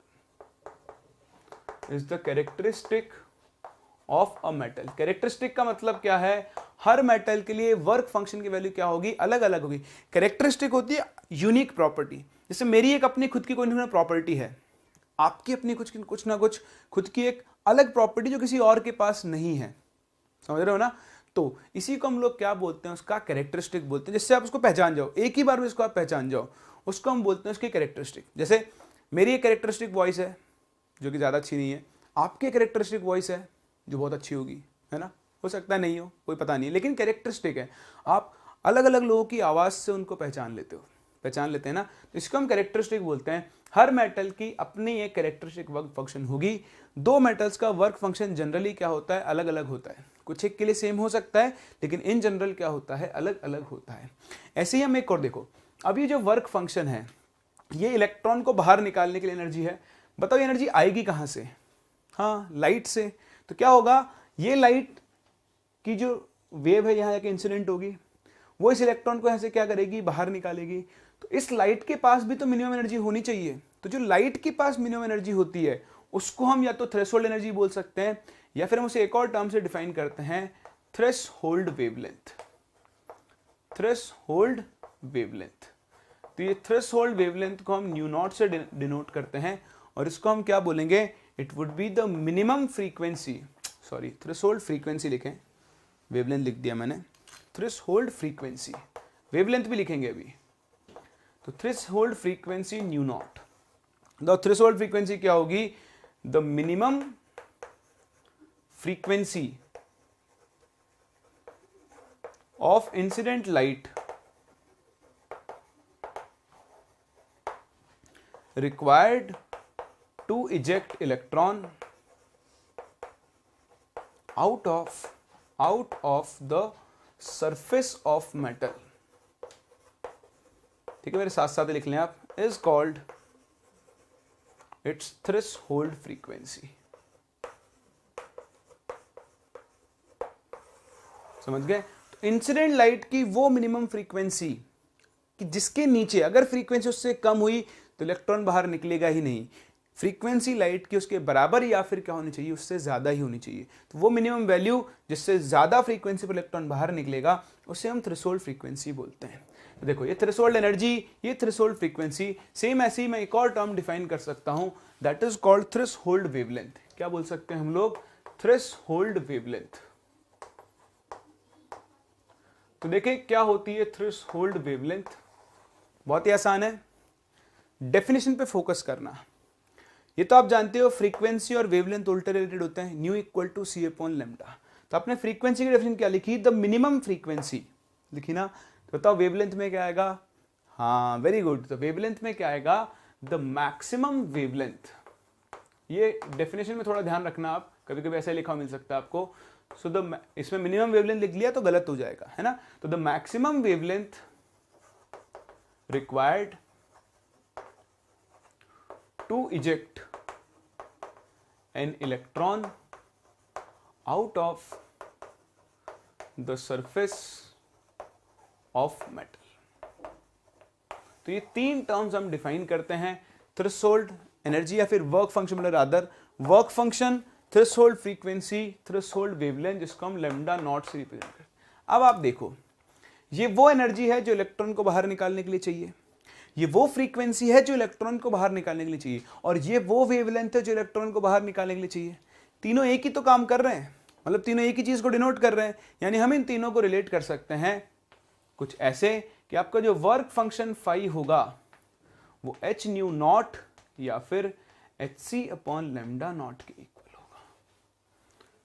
is the characteristic of a metal. Characteristic का मतलब क्या है, हर मेटल के लिए वर्क फंक्शन की वैल्यू क्या होगी, अलग अलग होगी। कैरेक्टरिस्टिक होती है यूनिक प्रॉपर्टी, जैसे मेरी एक अपनी खुद की कोई ना प्रॉपर्टी है, आपकी अपनी कुछ ना कुछ खुद की एक अलग प्रॉपर्टी जो किसी और के पास नहीं है, समझ रहे हो ना। तो इसी को हम लोग क्या बोलते हैं, उसका कैरेक्टरिस्टिक बोलते हैं, जिससे आप उसको पहचान जाओ, एक ही बार में इसको आप पहचान जाओ, उसको हम बोलते हैं उसकी कैरेक्टरिस्टिक। जैसे मेरी एक कैरेक्टरिस्टिक वॉइस है जो कि ज़्यादा अच्छी नहीं है, आपकी कैरेक्टरिस्टिक वॉइस है जो बहुत अच्छी होगी, है ना, हो सकता है नहीं हो, कोई पता नहीं है, लेकिन कैरेक्टरिस्टिक है। आप अलग अलग लोगों की आवाज़ से उनको पहचान लेते हैं ना, तो इसको हम कैरेक्टरिस्टिक बोलते हैं। हर मेटल की अपनी एक कैरेक्टरिस्टिक वर्क फंक्शन होगी। दो मेटल्स का वर्क फंक्शन जनरली क्या होता है, अलग अलग होता है, कुछ एक के लिए सेम हो सकता है लेकिन इन जनरल क्या होता है, अलग अलग होता है। ऐसे ही हम एक और देखो, अब ये जो वर्क फंक्शन है ये इलेक्ट्रॉन को बाहर निकालने के लिए एनर्जी है। बताओ ये एनर्जी आएगी कहाँ से, हाँ लाइट से। तो क्या होगा, ये लाइट की जो वेव है यहाँ जाके इंसिडेंट होगी, वो इस इलेक्ट्रॉन को यहाँ से क्या करेगी, बाहर निकालेगी। तो इस लाइट के पास भी तो मिनिमम एनर्जी होनी चाहिए। तो जो लाइट के पास मिनिमम एनर्जी होती है उसको हम या तो थ्रेशोल्ड एनर्जी बोल सकते हैं, या फिर हम उसे एक और टर्म से डिफाइन करते हैं, थ्रेशोल्ड वेवलेंथ। थ्रेशोल्ड वेवलेंथ, तो ये थ्रेशोल्ड वेवलेंथ को हम न्यू नॉट से डिनोट करते हैं, और इसको हम क्या बोलेंगे, it would be the minimum frequency, sorry threshold frequency लिखें, वेवलेंथ लिख दिया मैंने, थ्रेशोल्ड फ्रीक्वेंसी, वेवलेंथ भी लिखेंगे अभी। तो threshold frequency new not, the threshold frequency क्या होगी, the minimum frequency of incident light required to eject electron out of the surface of metal, ठीक है, मेरे साथ साथ लिख लें आप, is called its threshold frequency। समझ गए। तो इंसिडेंट लाइट की वो मिनिमम फ्रीक्वेंसी कि जिसके नीचे अगर फ्रीक्वेंसी उससे कम हुई तो इलेक्ट्रॉन बाहर निकलेगा ही नहीं। फ्रीक्वेंसी लाइट की उसके बराबर या फिर क्या होनी चाहिए, उससे ज़्यादा ही होनी चाहिए। तो वो मिनिमम वैल्यू जिससे ज़्यादा फ्रीक्वेंसी पर इलेक्ट्रॉन बाहर निकलेगा उसे हम थ्रेशोल्ड फ्रीक्वेंसी बोलते हैं। तो देखो ये थ्रेशोल्ड एनर्जी, ये थ्रेशोल्ड फ्रीक्वेंसी, सेम ऐसे ही मैं एक और टर्म डिफाइन कर सकता हूँ, that is called threshold wavelength. क्या बोल सकते हैं हम लोग, थ्रेशोल्ड वेवलेंथ। तो देखिए क्या होती है थ्रेशोल्ड वेवलेंथ, बहुत ही आसान है, डेफिनेशन पे फोकस करना। ये तो आप जानते हो फ्रीक्वेंसी और वेवलेंथ उल्टे रिलेटेड होते हैं, nu equal to c upon lambda. तो आपने फ्रीक्वेंसी की डेफिनेशन क्या लिखी, द मिनिमम फ्रीक्वेंसी लिखी ना। तो बताओ वेवलेंथ में क्या आएगा, हाँ वेरी गुड, तो वेवलेंथ में क्या आएगा, द मैक्सिमम वेवलेंथ। ये डेफिनेशन में थोड़ा ध्यान रखना, आप कभी कभी ऐसा लिखा मिल सकता है आपको। सो द इसमें मिनिमम वेवलेंथ लिख लिया तो गलत हो जाएगा, है ना। तो the maximum wavelength required to eject an electron out of the surface of metal। तो ये तीन टर्म्स हम डिफाइन करते हैं, थ्रेशोल्ड एनर्जी या फिर वर्क फंक्शन, मतलब rather work function, threshold frequency, threshold wavelength, जिसको हम लैम्डा नॉट से रिप्रेजेंट करते हैं। अब आप देखो ये वो एनर्जी है जो इलेक्ट्रॉन को बाहर निकालने के लिए चाहिए, ये वो फ्रीक्वेंसी है जो इलेक्ट्रॉन को बाहर निकालने के लिए चाहिए, और ये वो वेवलेंथ है जो इलेक्ट्रॉन को बाहर निकालने के लिए चाहिए। तीनों एक ही तो काम कर रहे हैं, मतलब तीनों एक ही चीज को डिनोट कर रहे हैं। यानी हम इन तीनों को रिलेट कर सकते हैं कुछ ऐसे कि आपका जो वर्क फंक्शन फाई होगा वो एच न्यू नॉट या फिर h c upon lambda naught के इक्वल होगा।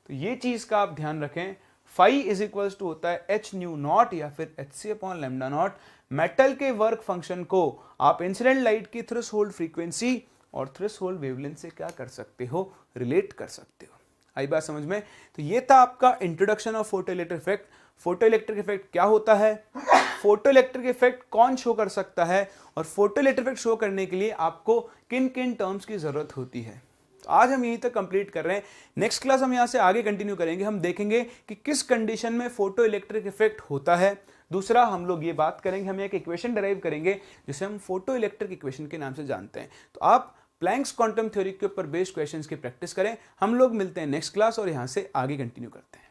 तो ये चीज का आप ध्यान रखें, फाई इज इक्वल टू होता है एच न्यू नॉट या फिर h c upon lambda naught. Metal के वर्क फंक्शन को आप इंसिडेंट लाइट की थ्रेशोल्ड फ्रीक्वेंसी और थ्रेशोल्ड वेवलेंथ से क्या कर सकते हो, रिलेट कर सकते हो। आई बात समझ में। तो ये था आपका introduction of photoelectric effect. Photoelectric effect क्या होता है, फोटो इलेक्ट्रिक इफेक्ट कौन शो कर सकता है और फोटो इलेक्ट्रिक इफेक्ट शो करने के लिए आपको किन किन टर्म्स की जरूरत होती है। तो आज हम यहीं तक कंप्लीट कर रहे हैं। नेक्स्ट क्लास हम यहां से आगे कंटिन्यू करेंगे। हम देखेंगे कि किस कंडीशन में फोटो इलेक्ट्रिक इफेक्ट होता है। दूसरा हम लोग ये बात करेंगे, हम एक इक्वेशन डिराइव करेंगे जिसे हम फोटो इलेक्ट्रिक इक्वेशन के नाम से जानते हैं। तो आप प्लैंक्स क्वांटम थ्योरी के ऊपर बेस्ड क्वेश्चंस की प्रैक्टिस करें। हम लोग मिलते हैं नेक्स्ट क्लास और यहां से आगे कंटिन्यू करते हैं।